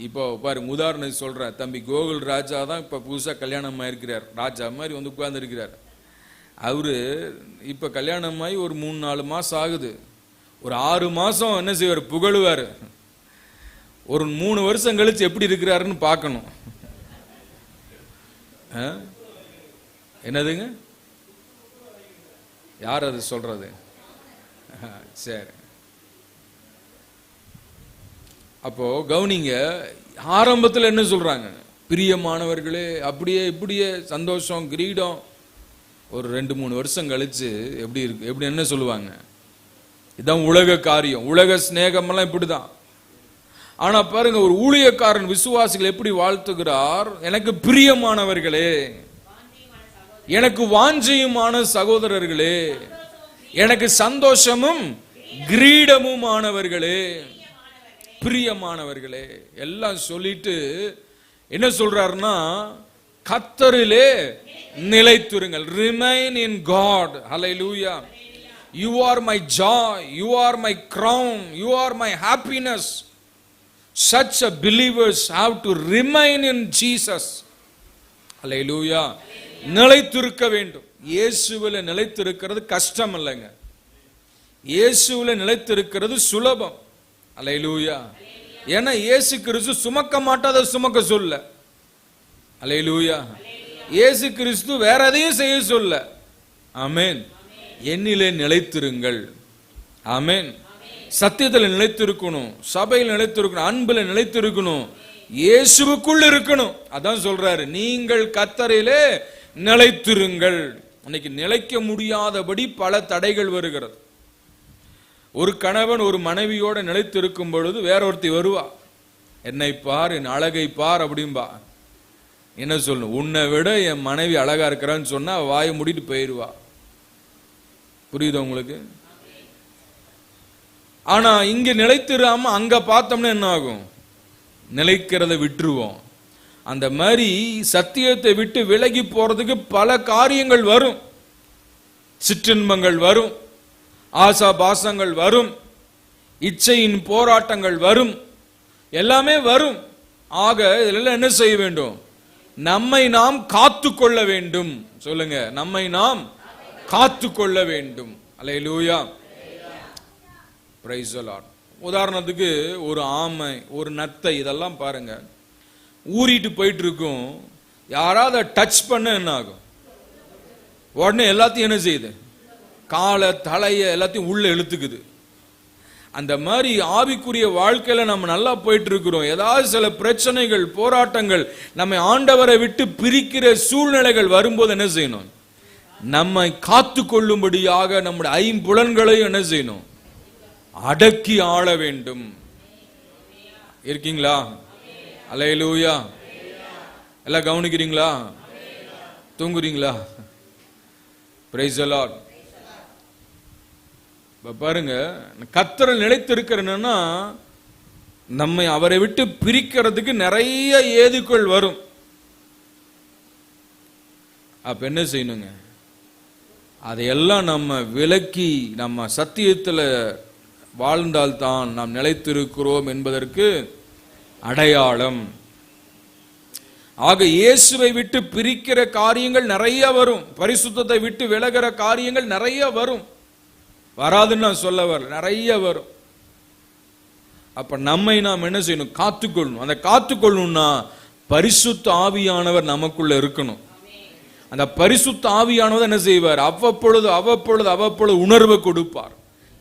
இப்போ பாருங்க, உதாரணம் சொல்றேன். தம்பி கோகுல் ராஜா தான் இப்ப புதுசா கல்யாணம் ஆயிருக்கிறார். ராஜா மாதிரி உட்கார்ந்து இருக்கிறார். அவரு இப்ப கல்யாணம் ஆகி ஒரு 3-4 மாசம் ஆகுது. ஒரு 6 மாசம் என்ன செய்வார்? புகழுவாரு. ஒரு 3 வருஷம் கழிச்சு எப்படி இருக்கிறாருன்னு பார்க்கணும். என்னதுங்க? யார் அது சொல்றது? சரி, அப்போ கவனிங்க. ஆரம்பத்தில் என்ன சொல்றாங்க? பிரியமானவர்களே, அப்படியே இப்படியே சந்தோஷம் கிரீடம். ஒரு 2-3 வருஷம் கழிச்சு எப்படி இருக்கு? எப்படி என்ன சொல்லுவாங்க? இதான் உலக காரியம், உலக ஸ்நேகம் எல்லாம் இப்படிதான். ஆனா பாருங்க, ஒரு ஊழியக்காரன் விசுவாசிகள் எப்படி வாழ்த்துகிறார்? எனக்கு பிரியமானவர்களே, எனக்கு வாஞ்சையுமான சகோதரர்களே, எனக்கு சந்தோஷமும் கிரீடமுமானவர்களே, பிரியமானவர்களே எல்லாம் சொல்லிட்டு என்ன சொல்றாருன்னா, கர்த்தரிலே நிலைத்திருங்கள். Remain in God. ஹல்லேலூயா. You are my joy, you are my crown, you are my happiness. Such a believers have to remain in Jesus. Hallelujah. நிலைத்திருக்க வேண்டும். இயேசுவில் நிலைத்திருக்கிறது கஷ்டம் இல்லைங்க, இயேசுவில் நிலைத்திருக்கிறது சுலபம். அல்லேலூயா. ஏன்னா இயேசு கிறிஸ்து சுமக்க மாட்டாத சுமக்க சொல்ல. அல்லேலூயா. இயேசு கிறிஸ்து வேற எதையும் செய்ய சொல்ல. ஆமென். என்னிலே நிலைத்திருங்கள். ஆமென். சத்தியத்தில் நிலைத்திருக்கணும், சபையில் நிலைத்திருக்கணும், அன்பில் நிலைத்திருக்கணும், இயேசுவுக்குள் இருக்கணும். அதான் சொல்றாரு, நீங்கள் கர்த்தரிலே நிலைத்திருங்கள். இன்னைக்கு நிலைக்க முடியாதபடி பல தடைகள் வருகிறது. ஒரு கணவன் ஒரு மனைவியோட நிலைத்திருக்கும் பொழுது வேற ஒருத்தி வருவா, என்னை பார், என் அழகை பார் அப்படின்பா. என்ன சொல்லணும்? உன்னை விட என் மனைவி அழகா இருக்கிறான்னு சொன்னா வாயை மூடிட்டு போயிடுவா. புரியுதா உங்களுக்கு? ஆனா இங்க நிலைத்திராம அங்க பார்த்தோம்னா என்ன ஆகும்? நிலைக்கிறத விட்டுருவோம். அந்த மாதிரி சத்தியத்தை விட்டு விலகி போறதுக்கு பல காரியங்கள் வரும். சிற்றின்பங்கள் வரும், ஆசா பாசங்கள் வரும், இச்சையின் போராட்டங்கள் வரும், எல்லாமே வரும். ஆக இதெல்லாம் என்ன செய்ய வேண்டும்? நம்மை நாம் காத்து கொள்ள வேண்டும். சொல்லுங்க, நம்மை நாம் காத்து கொள்ள வேண்டும். அல்லேலூயா. Praise the lord. உதாரணத்துக்கு ஒரு ஆமை, ஒரு நத்தை, இதெல்லாம் பாருங்க, ஊறிட்டு போயிட்டு இருக்கும். யாராவது டச் பண்ண என்ன ஆகும்? உடனே எல்லாத்தையும் என்ன செய்யுது? காலை தலைய எல்லாத்தையும் உள்ள இழுத்துக்குது. அந்த மாதிரி ஆவிக்குரிய வாழ்க்கையில நம்ம நல்லா போயிட்டு இருக்கிறோம். ஏதாவது சில பிரச்சனைகள், போராட்டங்கள், நம்ம ஆண்டவரை விட்டு பிரிக்கிற சூழ்நிலைகள் வரும்போது என்ன செய்யணும்? நம்மை காத்து கொள்ளும்படியாக நம்முடைய ஐம்புலன்களையும் என்ன செய்யணும்? அடக்கி ஆள வேண்டும். இருக்கீங்களா? அல்லேலூயா. எல்லாம் கவனிக்கிறீங்களா? தூங்குறீங்களா? Price the Lord. பாருங்க, கர்த்தரில் நிலைத்திருக்கிறேன்னா நம்மை அவரை விட்டு பிரிக்கிறதுக்கு நிறைய ஏதுக்கள் வரும். அப்ப என்ன செய்யணுங்க? அதையெல்லாம் நம்ம விலக்கி நம்ம சத்தியத்தில் வாழ்ந்தால்தான் நாம் நிலைத்திருக்கிறோம் என்பதற்கு அடையாளம். ஆக இயேசுவை விட்டு பிரிக்கிற காரியங்கள் நிறைய வரும், பரிசுத்தத்தை விட்டு விலகிற காரியங்கள் நிறைய வரும். வராதுன்னு நான் சொல்ல வரல, நிறைய வரும். அப்ப நம்மை நாம் என்ன செய்யணும்? காத்துக்கொள்ளணும். அந்த காத்துக்கொள்ளணும்னா பரிசுத்த ஆவியானவர் நமக்குள்ள இருக்கணும். அந்த பரிசுத்த ஆவியானவர் என்ன செய்வார்? அவ்வப்பொழுது உணர்வை கொடுப்பார்,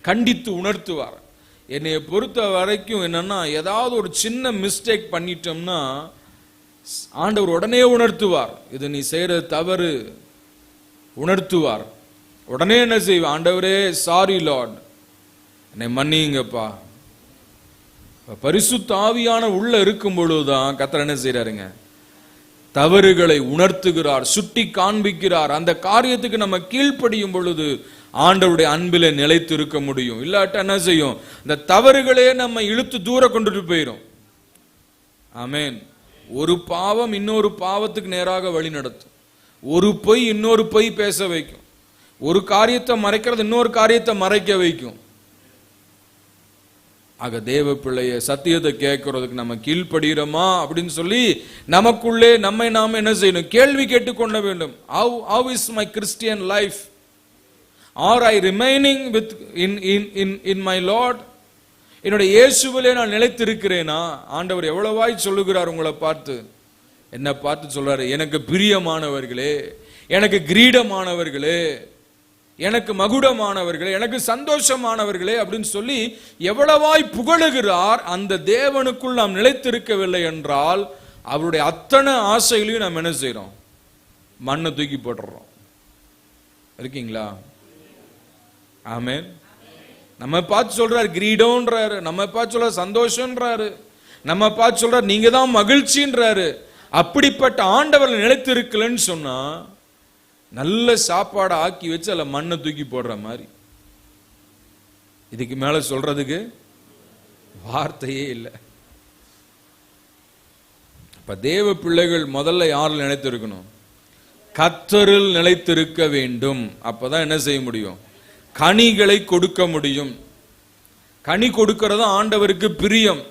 கண்டித்து உணர்த்துவார். என்னைய பொறுத்த வரைக்கும் என்னன்னா, ஏதாவது ஒரு சின்ன மிஸ்டேக் பண்ணிட்டோம்னா ஆண்டவர் உடனே உணர்த்துவார். இது நீ செய்யறது தவறு, உணர்த்துவார். உடனே என்ன செய்வார்? ஆண்டவரே சாரி லார்ட், என்னை மன்னிங்கப்பா. பரிசுத்த ஆவியான உள்ள இருக்கும் பொழுதுதான் கர்த்தர் என்ன செய்யறாருங்க? தவறுகளை உணர்த்துகிறார், சுட்டி காண்பிக்கிறார். அந்த காரியத்துக்கு நம்ம கீழ்ப்படியும் பொழுது ஆண்டவருடைய அன்பில நிலைத்து இருக்க முடியும். இல்லாட்ட என்ன செய்யும்? இந்த தவறுகளே நம்ம இழுத்து தூர கொண்டுட்டு போயிடும். ஆமென். ஒரு பாவம் இன்னொரு பாவத்துக்கு நேராக வழி நடத்தும். ஒரு பொய் இன்னொரு பொய் பேச வைக்கும். ஒரு காரியத்தை மறைக்கிறது இன்னொரு காரியத்தை மறைக்க வைக்கும். ஆக தேவ பிள்ளைய சத்தியத்தை கேட்கறதுக்கு நம்ம கீழ்ப்படுகிறோமா அப்படின்னு சொல்லி நமக்குள்ளே நம்மை நாம என்ன செய்யணும்? கேள்வி கேட்டுக்கொள்ள வேண்டும். How is my Christian life? Are I remaining in my Lord? என்னுடைய இயேசுவிலே நான் நிலைத்திருக்கிறேனா? ஆண்டவர் எவ்வளவாய் சொல்லுகிறார் உங்களை பார்த்து, என்ன பார்த்து சொல்றாரு, எனக்கு பிரியமானவர்களே, எனக்கு கிரீடமானவர்களே, எனக்கு மகுடமானவர்களே, எனக்கு சந்தோஷமானவர்களே அப்படின்னு சொல்லி எவ்வளவாய் புகழுகிறார். அந்த தேவனுக்குள் நாம் நிலைத்திருக்கவில்லை என்றால் அவருடைய அத்தனை ஆசைகளையும் நாம் என்ன செய்யறோம்? மண்ணை தூக்கி போட்டுறோம். இருக்கீங்களா? ஆமென். நம்ம பார்த்து சொல்றாரு கிரீடம்ன்றாரு, நம்ம பார்த்து சொல்றாரு சந்தோஷம்ன்றாரு, நம்ம பார்த்து சொல்றாரு நீங்க தான் மகிழ்ச்சின்றாரு. அப்படிப்பட்ட ஆண்டவர்கள் நிலைத்து இருக்கலன்னு சொன்னா நல்ல சாப்பாடை ஆக்கி வச்சு அதில் மண்ணை தூக்கி போடுற மாதிரி. இதுக்கு மேல சொல்றதுக்கு வார்த்தையே இல்லை. இப்ப தேவ பிள்ளைகள் முதல்ல யாரில் நிலைத்திருக்கணும்? கர்த்தரில் நிலைத்திருக்க வேண்டும். அப்பதான் என்ன செய்ய முடியும்? கனிகளை கொடுக்க முடியும். கனி கொடுக்கிறது ஆண்டவருக்கு பிரியம்.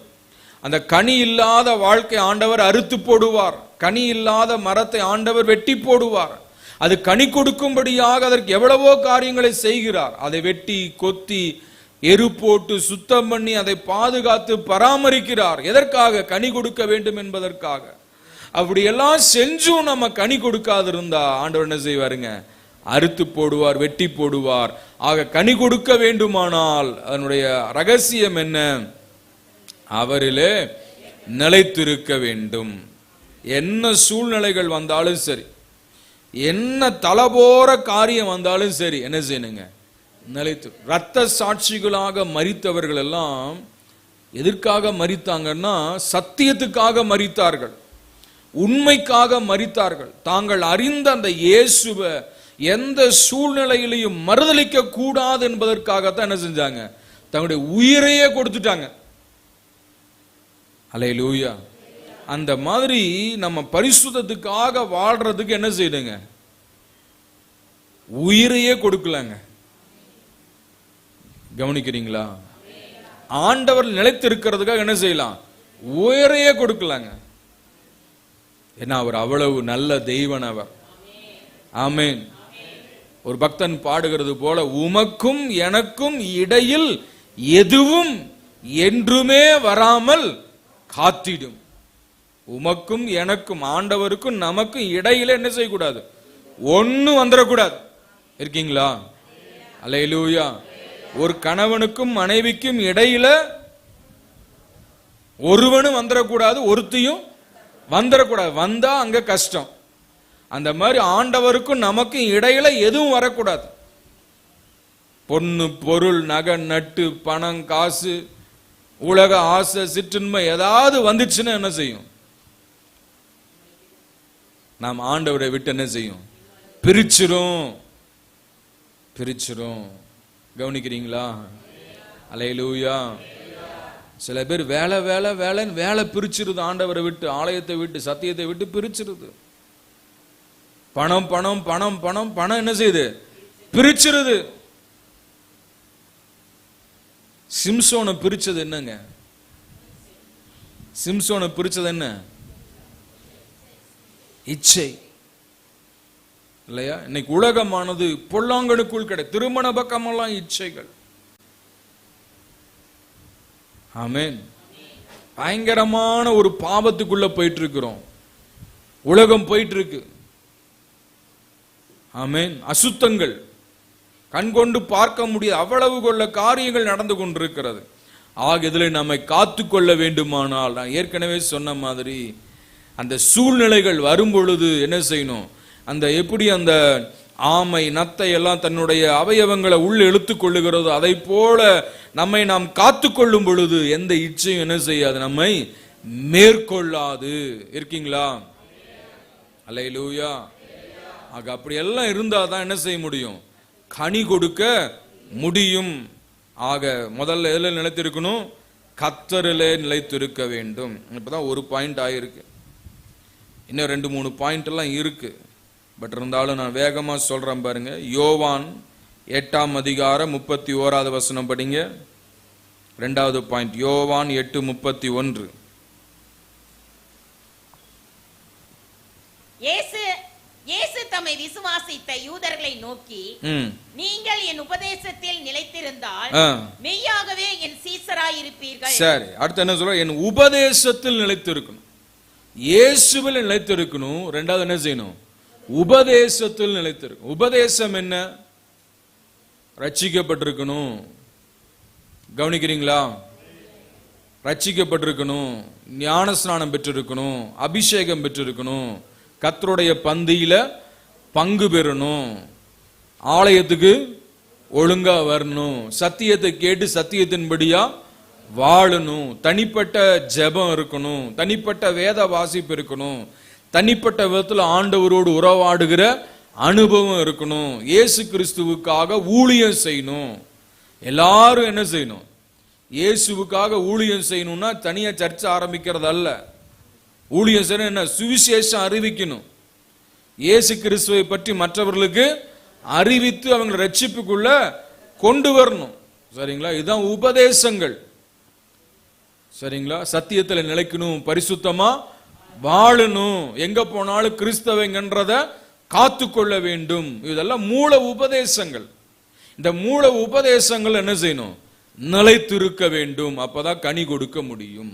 அந்த கனி இல்லாத வாழ்க்கை ஆண்டவர் அறுத்து போடுவார். கனி இல்லாத மரத்தை ஆண்டவர் வெட்டி போடுவார். அது கனி கொடுக்கும்படியாக அதற்கு எவ்வளவோ காரியங்களை செய்கிறார். அதை வெட்டி கொத்தி எரு போட்டு சுத்தம் பண்ணி அதை பாதுகாத்து பராமரிக்கிறார். எதற்காக? கனி கொடுக்க வேண்டும் என்பதற்காக. அப்படி எல்லாம் செஞ்சும் நம்ம கனி கொடுக்காது இருந்தா ஆண்டவர் என்ன செய்வாருங்க? அறுத்து போடுவார், வெட்டி போடுவார். ஆக கனி கொடுக்க வேண்டுமானால் அதனுடைய ரகசியம் என்ன? அவரிலே நிலைத்திருக்க வேண்டும். என்ன சூழ்நிலைகள் வந்தாலும் சரி, என்ன தலபோற காரியம் வந்தாலும் சரி, என்ன செய்யணுங்க? நிலைத்து. இரத்த சாட்சிகளாக மரித்தவர்கள் எல்லாம் எதற்காக மரித்தாங்கன்னா சத்தியத்துக்காக மரித்தார்கள், உண்மைக்காக மரித்தார்கள். தாங்கள் அறிந்த அந்த இயேசுவை எந்த சூழ்நிலையிலையும் மறுதலிக்க கூடாது என்பதற்காகத்தான் என்ன செஞ்சாங்க? தங்களுடைய உயிரையே கொடுத்துட்டாங்க. அல்லேலூயா. அந்த மாதிரி நம்ம பரிசுத்தத்துக்காக வாழ்றதுக்கு என்ன செய்யுங்க? உயிரையே கொடுக்கலாங்க. கவனிக்கிறீங்களா? ஆண்டவர் நிலைத்திருக்கிறதுக்காக என்ன செய்யலாம்? உயிரையே கொடுக்கலாங்க. ஏன்னா அவர் அவ்வளவு நல்ல தெய்வன் அவர். ஆமென். ஒரு பக்தன் பாடுகிறது போல, உமக்கும் எனக்கும் இடையில் எதுவும் என்றுமே வராமல் காத்திடும். உமக்கும் எனக்கும், ஆண்டவருக்கும் நமக்கும் இடையில என்ன செய்யக்கூடாது? ஒன்னும் வந்துடக்கூடாது. இருக்கீங்களா? அல்லேலூயா. ஒரு கணவனுக்கும் மனைவிக்கும் இடையில ஒருவனும் வந்துடக்கூடாது, ஒருத்தியும் வந்துடக்கூடாது. வந்தா அங்க கஷ்டம். அந்த மாதிரி ஆண்டவருக்கும் நமக்கும் இடையில எதுவும் வரக்கூடாது. பொண்ணு பொருள் நகை நட்டு பணம் காசு உலக ஆசை சிற்றின்மை ஏதாவது வந்துச்சுன்னா என்ன செய்யும்? நாம் ஆண்டவரை விட்டு என்ன செய்யும்? பிரிச்சிரும். கவனிக்கிறீங்களா? அல்லேலூயா. சில பேர் வேலை வேலை வேலைன்னு வேலை பிரிச்சிருது. ஆண்டவரை விட்டு, ஆலயத்தை விட்டு, சத்தியத்தை விட்டு பிரிச்சிருது. பணம் பணம் பணம் பணம் பணம் என்ன செய்யுது? பிரிச்சிருது. சிம்சோனை பிரிச்சது என்னங்க? சிம்சோனை பிரிச்சது என்ன? இச்சை இல்லையா? இன்னைக்கு உலகமானது பொல்லாங்கனுக்குள் கிடை, திருமண பக்கமெல்லாம் இச்சைகள். ஆமென். பயங்கரமான ஒரு பாவத்துக்குள்ள போயிட்டு இருக்கிறோம். உலகம் போயிட்டு இருக்கு. ஆமென். அசுத்தங்கள் கண்கொண்டு பார்க்க முடியாது அவ்வளவு கொள்ள காரியங்கள் நடந்து கொண்டிருக்கிறது. ஆக இதில் நம்மை காத்து கொள்ள வேண்டுமானால், நான் ஏற்கனவே சொன்ன மாதிரி அந்த சூழ்நிலைகள் வரும் பொழுது என்ன செய்யணும்? அந்த எப்படி அந்த ஆமை நத்தை எல்லாம் தன்னுடைய அவயவங்களை உள்ள இழுத்துக் கொள்ளுகிறதோ அதை போல நம்மை நாம் காத்து கொள்ளும் பொழுது எந்த இச்சையும் என்ன செய்யாது? நம்மை மேற்கொள்ளாது. இருக்கீங்களா? அல்லேலூயா. ஆக அப்படி எல்லாம் இருந்தாதான் என்ன செய்ய முடியும்? கனி கொடுக்க முடியும். ஆக முதல்ல எதில் நிலைத்திருக்கணும்? கர்த்தரிலே நிலைத்திருக்க வேண்டும். இப்பதான் ஒரு பாயிண்ட் ஆயிருக்கு. இன்னும் 2-3 பாயிண்ட் எல்லாம் இருக்கு. பட் இருந்தாலும் நான் வேகமா சொல்றேன் பாருங்க. யோவான் 8ஆம் அதிகாரம் 31வது வசனம் படிங்க. 2வது பாயிண்ட் யோவான் 8:31. இயேசு தம் தம்மை விசுவாசித்த யூதர்களை நோக்கி, நீங்கள் என் உபதேசத்தில் நிலைத்திருந்தால் மெய்யாகவே என் சீசராயிருப்பீர்கள். சரி, அடுத்து என்ன சொல்ற? என் உபதேசத்தில் நிலைத்திருக்கணும், இயேசுவில் நிலைத்திருக்கணும். ரெண்டாவது என்ன செய்யணும்? உபதேசத்தில் நிலைத்திருக்கணும். உபதேசம் என்ன? ரட்சிக்கப்பட்டிருக்கணும். கவனிக்கிறீங்களா? ரட்சிக்கப்பட்டிருக்கணும், ஞான ஸ்நானம் பெற்றிருக்கணும், அபிஷேகம் பெற்றிருக்கணும், கர்த்தருடைய பந்தியில பங்கு பெறணும், ஆலயத்துக்கு ஒழுங்கா வரணும், சத்தியத்தை கேட்டு சத்தியத்தின்படியா வாழணும், தனிப்பட்ட ஜெபம் இருக்கணும், தனிப்பட்ட வேத வாசிப்பு இருக்கணும், தனிப்பட்ட விதத்தில் ஆண்டவரோடு உறவாடுகிற அனுபவம் இருக்கணும், இயேசு கிறிஸ்துவுக்காக ஊழியம் செய்யணும். எல்லாரும் என்ன செய்யணும்? இயேசுவுக்காக ஊழியம் செய்யணும்னா தனியா சர்ச்சை ஆரம்பிக்கிறது அல்ல. ஊழியம் செய்யணும் என்ன? சுவிசேஷம் அறிவிக்கணும், இயேசு கிறிஸ்துவை பற்றி மற்றவர்களுக்கு அறிவித்து அவங்க ரட்சிப்புக்குள்ள கொண்டு வரணும். சரிங்களா? இதுதான் உபதேசங்கள். சரிங்களா? சத்தியத்தில் நிலைக்கணும், பரிசுத்தமா வாழணும், எங்க போனாலும் கிறிஸ்தவங்கன்றத காத்து கொள்ள வேண்டும். இதெல்லாம் மூல உபதேசங்கள். இந்த மூல உபதேசங்கள் என்ன செய்யணும்? நிலைத்திருக்க வேண்டும். அப்பதான் கனி கொடுக்க முடியும்.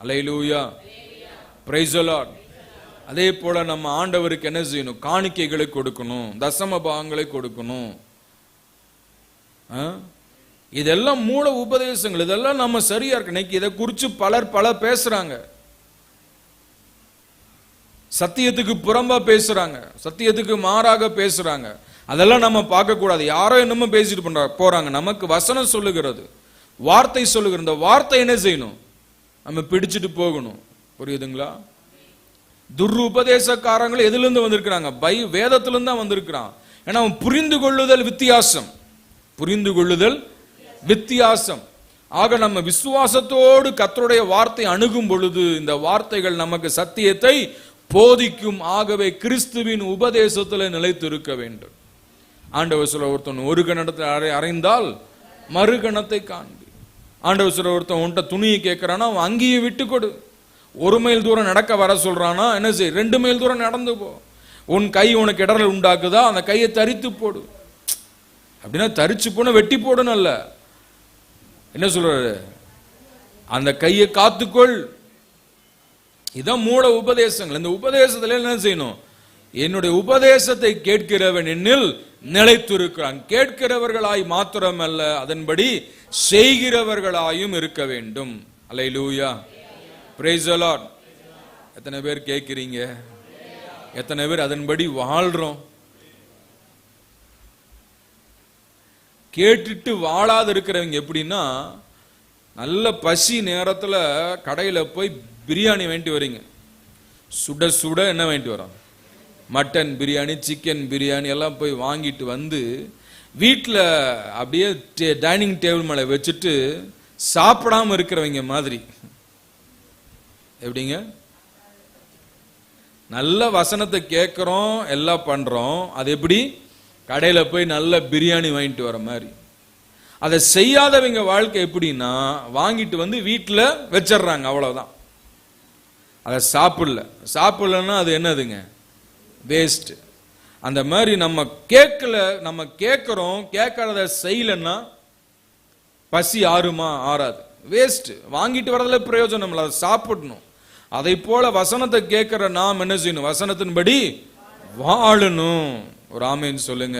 அல்லேலூயா, பிரைஸ் தி லார்ட். அதே போல நம்ம ஆண்டவருக்கு என்ன செய்யணும்? காணிக்கைகளை கொடுக்கணும், தசம பாகங்களை கொடுக்கணும். இதெல்லாம் மூல உபதேசங்கள். இதெல்லாம் நம்ம சரியா இருக்கு. இன்னைக்கு இதை குறித்து பலர் பேசுறாங்க, சத்தியத்துக்கு புறம்பா பேசுறாங்க, சத்தியத்துக்கு மாறாக பேசுறாங்க. அதெல்லாம் நம்ம பார்க்க கூடாது. யாரோ என்னமோ பேசிட்டு போறாங்க. நமக்கு வசனம் சொல்லுகிறது, வார்த்தை சொல்லுகிற இந்த வார்த்தை என்ன செய்யணும்? நம்ம பிடிச்சிட்டு போகணும். புரியுதுங்களா? துருபதேசக்காரங்கள் எதிலிருந்து வந்திருக்கிறாங்க? வேதத்திலிருந்து தான் வந்திருக்கிறான். ஏன்னா அவன் புரிந்து கொள்ளுதல் வித்தியாசம், புரிந்து கொள்ளுதல் வித்தியாசம். ஆக நம்ம விசுவாசத்தோடு கர்த்தருடைய வார்த்தை அணுகும் பொழுது இந்த வார்த்தைகள் நமக்கு சத்தியத்தை போதிக்கும். ஆகவே கிறிஸ்துவின் உபதேசத்தில் நிலைத்திருக்க வேண்டும். ஆண்டவர் சொல்ல, ஒருத்தன் ஒரு கணத்தை அறைந்தால் மறு கணத்தை காண்பி. ஆண்டவர் சொல்ல, ஒருத்தன் உன்ட்ட துணியை கேட்கிறானா அவன் அங்கேயே விட்டு கொடு. 1 மைல் தூரம் நடக்க வர சொல்றானா என்ன செய்? 2 மைல் தூரம் நடந்து போ. உன் கை உனக்கு இடரல் உண்டாக்குதா, அந்த கையை தரித்து போடு. அப்படின்னா தரிச்சு போன வெட்டி போடணும் அல்ல. என்ன சொல்றாரு? அந்த கையை காத்துக்கொள். இதான் மூல உபதேசங்கள். இந்த உபதேசத்துல என்ன செய்யணும்? என்னுடைய உபதேசத்தை கேட்கிறவன் என்னில் நிலைத்திருக்கிறான். கேட்கிறவர்களாய் மாத்திரமல்ல, அதன்படி செய்கிறவர்களாயும் இருக்க வேண்டும். அல்லேலூயா, பிரைஸ் தி லார்ட். எத்தனை பேர் கேட்கிறீங்க? எத்தனை பேர் அதன்படி வாழ்றோம்? கேட்டுட்டு வாழாது இருக்கிறவங்க எப்படின்னா, நல்ல பசி நேரத்துல கடையில போய் பிரியாணி வாங்கிட்டு வரீங்க, சுட சுட என்ன வாங்கிட்டு வரோம்? மட்டன் பிரியாணி, சிக்கன் பிரியாணி எல்லாம் போய் வாங்கிட்டு வந்து வீட்டில் அப்படியே டைனிங் டேபிள் மேலே வச்சுட்டு சாப்பிடாம இருக்கிறவங்க மாதிரி. எப்படிங்க? நல்ல வசனத்தை கேட்குறோம், எல்லாம் பண்ணுறோம். அது எப்படி? கடையில் போய் நல்ல பிரியாணி வாங்கிட்டு வர மாதிரி. அதை செய்யாதவங்க வாழ்க்கை எப்படின்னா, வாங்கிட்டு வந்து வீட்டில் வச்சிடுறாங்க, அவ்வளோதான். அதை சாப்பிடலன்னா அது என்னதுங்க? வேஸ்ட். அந்த மாதிரி நம்ம கேட்கிறோம், கேட்கறத செய்யலன்னா பசி ஆறுமா? ஆறாது, வேஸ்ட். வாங்கிட்டு வரதுல பிரயோஜனம் இல்லை, அதை சாப்பிடணும். அதை போல வசனத்தை கேட்கிற நாம் என்ன செய்யணும்? வசனத்தின்படி வாழணும். ஒரு ஆமேன்னு சொல்லுங்க.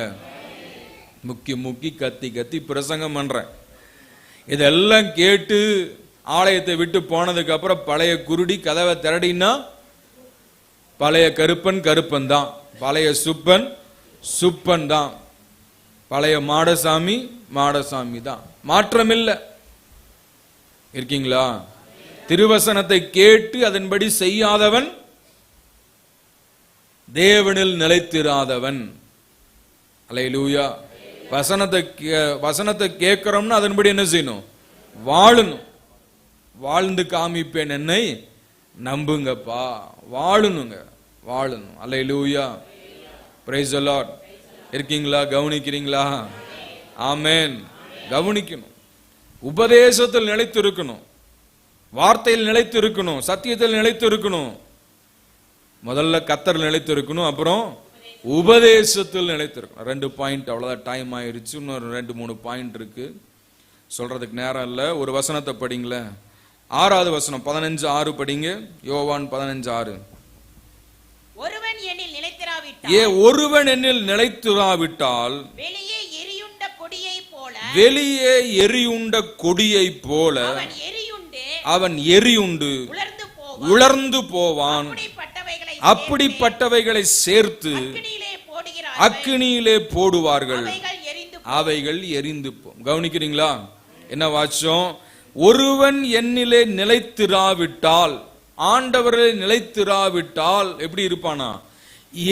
முக்கி கத்தி பிரசங்கம் பண்றேன். இதெல்லாம் கேட்டு ஆலயத்தை விட்டு போனதுக்கு அப்புறம் பழைய குருடி கதவை திரடினா பழைய கருப்பன் தான், பழைய சுப்பன் தான், பழைய மாடசாமி தான். மாற்றம் இல்லை. இருக்கீங்களா? திருவசனத்தை கேட்டு அதன்படி செய்யாதவன் தேவனில் நிலைத்திராதவன். அல்லேலூயா. வசனத்தை கேட்கிறோம்னா அதன்படி என்ன செய்யணும்? வாழணும். வாழ்ந்து காமிப்பேன், என்னை நம்புங்கப்பா. வாழணும். அல்லேலூயா, பிரைஸ் தி லார்ட். இருக்கீங்களா? கவனிக்கிறீங்களா? ஆமென். கவனிக்கணும். உபதேசத்தில் நிலைத்து இருக்கணும், வார்த்தையில் நிலைத்து இருக்கணும், சத்தியத்தில் நிலைத்து இருக்கணும். முதல்ல கர்த்தர் நிலைத்து இருக்கணும், அப்புறம் உபதேசத்தில் நிலைத்திருக்கணும். 2 பாயிண்ட், அவ்வளவுதான், டைம் ஆயிருச்சு. இன்னொரு 2-3 பாயிண்ட் இருக்கு, சொல்றதுக்கு நேரம் இல்ல. ஒரு வசனத்தை படிங்களேன், 6வது வசனம் 15:6 படிங்க. யோவான் 15:6. ஒருவன் என்னில் நிலைத்திராவிட்டால், ஒருவன் என்னில் நிலைத்திராவிட்டால் வெளியே எரியுண்ட கொடியைப் போல, வெளியே எரியுண்ட கொடியைப் போல அவன் எரியுண்டு உலர்ந்து போவான். அப்படிப்பட்டவைகளை சேர்த்து அக்கினியிலே போடுவார்கள், அவைகள் எரிந்து போம். கவனிக்கிறீங்களா என்ன வாச்சோம்? ஒருவன் என்னிலே நிலைத்திராவிட்டால், ஆண்டவரே நிலைத்திராவிட்டால் எப்படி இருப்பானா?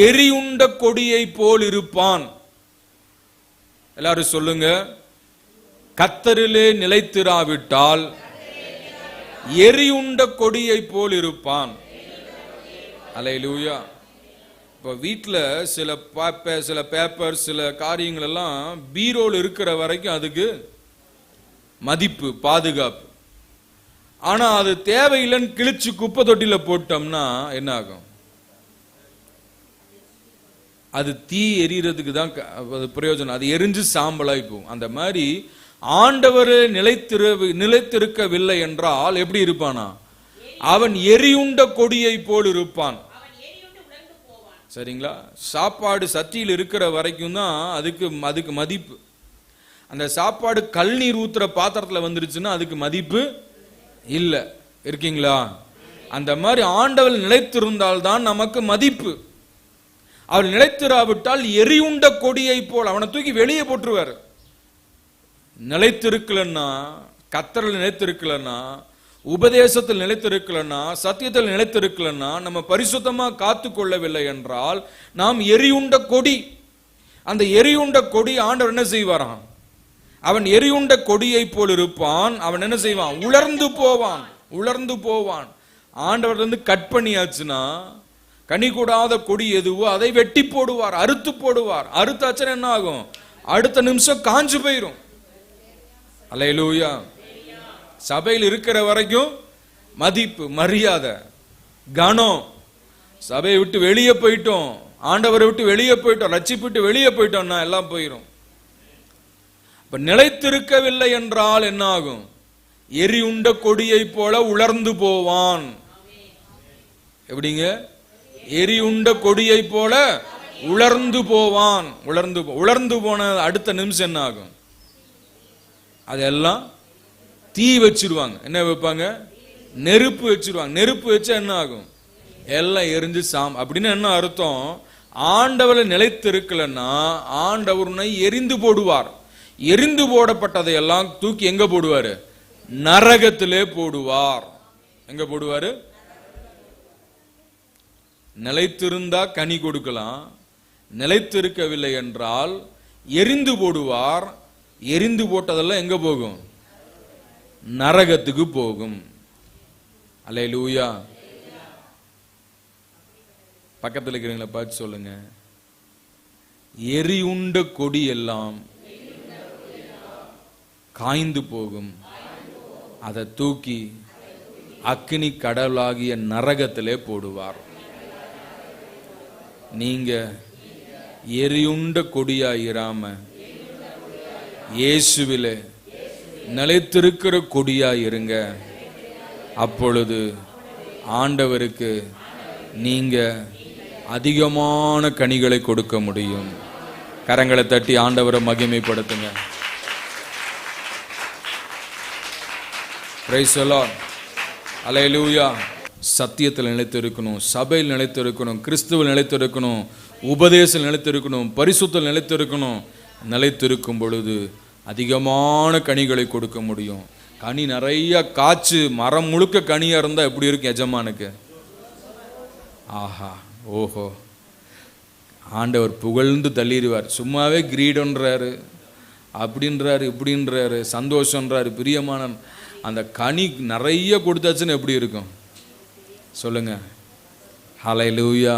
எரியுண்ட கொடியை போல் இருப்பான். எல்லாரும் சொல்லுங்க, கர்த்தரிலே நிலைத்திராவிட்டால் எரியுண்ட கொடியை போல் இருப்பான். அல்லேலூயா. இப்போ வீட்டில் சில பேப்பர், சில காரியங்கள் எல்லாம் பீரோல் இருக்கிற வரைக்கும் அதுக்கு மதிப்பு, பாதுகாப்பு. ஆனா அது தேவையில்லைன்னு கிழிச்சு குப்பை தொட்டில போட்டோம்னா என்ன ஆகும்? அது தீ எரியறதுக்கு தான் பிரயோஜனம், அது எரிஞ்சு சாம்பலாய் போகும். அந்த மாதிரி ஆண்டவர் நிலைத்திருக்கவில்லை என்றால் எப்படி இருப்பானா? அவன் எரியுண்ட கொடியை போல் இருப்பான். சரிங்களா? சாப்பாடு சட்டியில் இருக்கிற வரைக்கும் தான் அதுக்கு மதிப்பு. அந்த சாப்பாடு கல்நீர் ஊத்துற பாத்திரத்துல வந்துருச்சுன்னா அதுக்கு மதிப்பு இல்ல. இருக்கீங்களா? அந்த மாதிரி ஆண்டவர் நிலைத்திருந்தால் தான் நமக்கு மதிப்பு. அவள் நிலைத்திராவிட்டால் எரியுண்ட கொடியை போல் அவனை தூக்கி வெளியே போட்டுருவார். நிலைத்திருக்கலன்னா, கர்த்தரில் நிலைத்திருக்கலன்னா, உபதேசத்தில் நிலைத்திருக்கலன்னா, சத்தியத்தில் நிலைத்திருக்கலன்னா, நம்ம பரிசுத்தமா காத்து கொள்ளவில்லை என்றால் நாம் எரியுண்ட கொடி. அந்த எரியுண்ட கொடி ஆண்டவர் என்ன செய்வாராம்? அவன் எரியுண்ட கொடியை போல் இருப்பான். அவன் என்ன செய்வான்? உலர்ந்து போவான். ஆண்டவர் வந்து கட் பண்ணியாச்சுன்னா, கனி கூடாத கொடி எதுவோ அதை வெட்டி போடுவார், அறுத்து போடுவார். அறுத்தாச்சுன்னா என்ன ஆகும்? அடுத்த நிமிஷம் காஞ்சு போயிரும். அல்லேலூயா. சபையில் இருக்கிற வரைக்கும் மதிப்பு, மரியாதை, கனம். சபையை விட்டு வெளியே போயிட்டோம், ஆண்டவரை விட்டு வெளியே போயிட்டோம், ரட்சிப்பு விட்டு வெளியே போயிட்டோம்னா எல்லாம் போயிரும். இப்ப நிலைத்திருக்கவில்லை என்றால் என்ன ஆகும்? எரியுண்ட கொடியை போல உலர்ந்து போவான். எப்படிங்க? எரியுண்ட கொடியை போல உலர்ந்து போவான். உலர்ந்து போன அடுத்த நிமிஷம் என்ன ஆகும்? அதெல்லாம் தீ வச்சிருவாங்க. என்ன வைப்பாங்க? நெருப்பு வச்சிருவாங்க. நெருப்பு வச்சா என்ன ஆகும்? எல்லாம் எரிஞ்சு அப்படின்னு என்ன அர்த்தம்? ஆண்டவரை நிலைத்து இருக்கலன்னா ஆண்டவரை எரிந்து போடுவார். எரிந்து போடப்பட்டதை எல்லாம் தூக்கி எங்க போடுவாரு? நரகத்திலே போடுவார். எங்க போடுவாரு? நிலைத்திருந்தா கனி கொடுக்கலாம், நிலைத்திருக்கவில்லை என்றால் எரிந்து போடுவார். எரிந்து போட்டதெல்லாம் எங்க போகும்? நரகத்துக்கு போகும். அல்லேலூயா. பக்கத்தில் இருக்கிறீங்களா பார்த்து சொல்லுங்க, எரியுண்ட கொடி எல்லாம் காய்ந்து போகும், அதை தூக்கி அக்கினி கடலாகிய நரகத்திலே போடுவார். நீங்க எரியுண்ட கொடியாயிராம இயேசுவிலே நிலைத்திருக்கிற கொடியாயிருங்க. அப்பொழுது ஆண்டவருக்கு நீங்க அதிகமான கனிகளை கொடுக்க முடியும். கரங்களை தட்டி ஆண்டவரை மகிமைப்படுத்துங்க. Price the Lord. அல்லேலூயா. சத்தியத்தில் நிலைத்திருக்கணும், சபையில் நிலைத்திருக்கணும், கிறிஸ்துவில் நிலைத்திருக்கணும், உபதேசத்தில் நிலைத்திருக்கணும், பரிசுத்தத்தில் நிலைத்திருக்கணும். நிலைத்திருக்கும் பொழுது அதிகமான கனிகளை கொடுக்க முடியும். கனி நிறைய காய்ச்சி மரம் முழுக்க கனியா இருந்தா எப்படி இருக்கும் எஜமானுக்கு? ஆஹா, ஓஹோ, ஆண்டவர் புகழ்ந்து தள்ளிடுவார். சும்மாவே கிரீடன்றாரு, அப்படின்றாரு, இப்படின்றாரு, சந்தோஷன்றாரு, பிரியமான. அந்த கனி நிறைய கொடுத்தாச்சுன்னு எப்படி இருக்கும் சொல்லுங்க? ஹல்லேலூயா.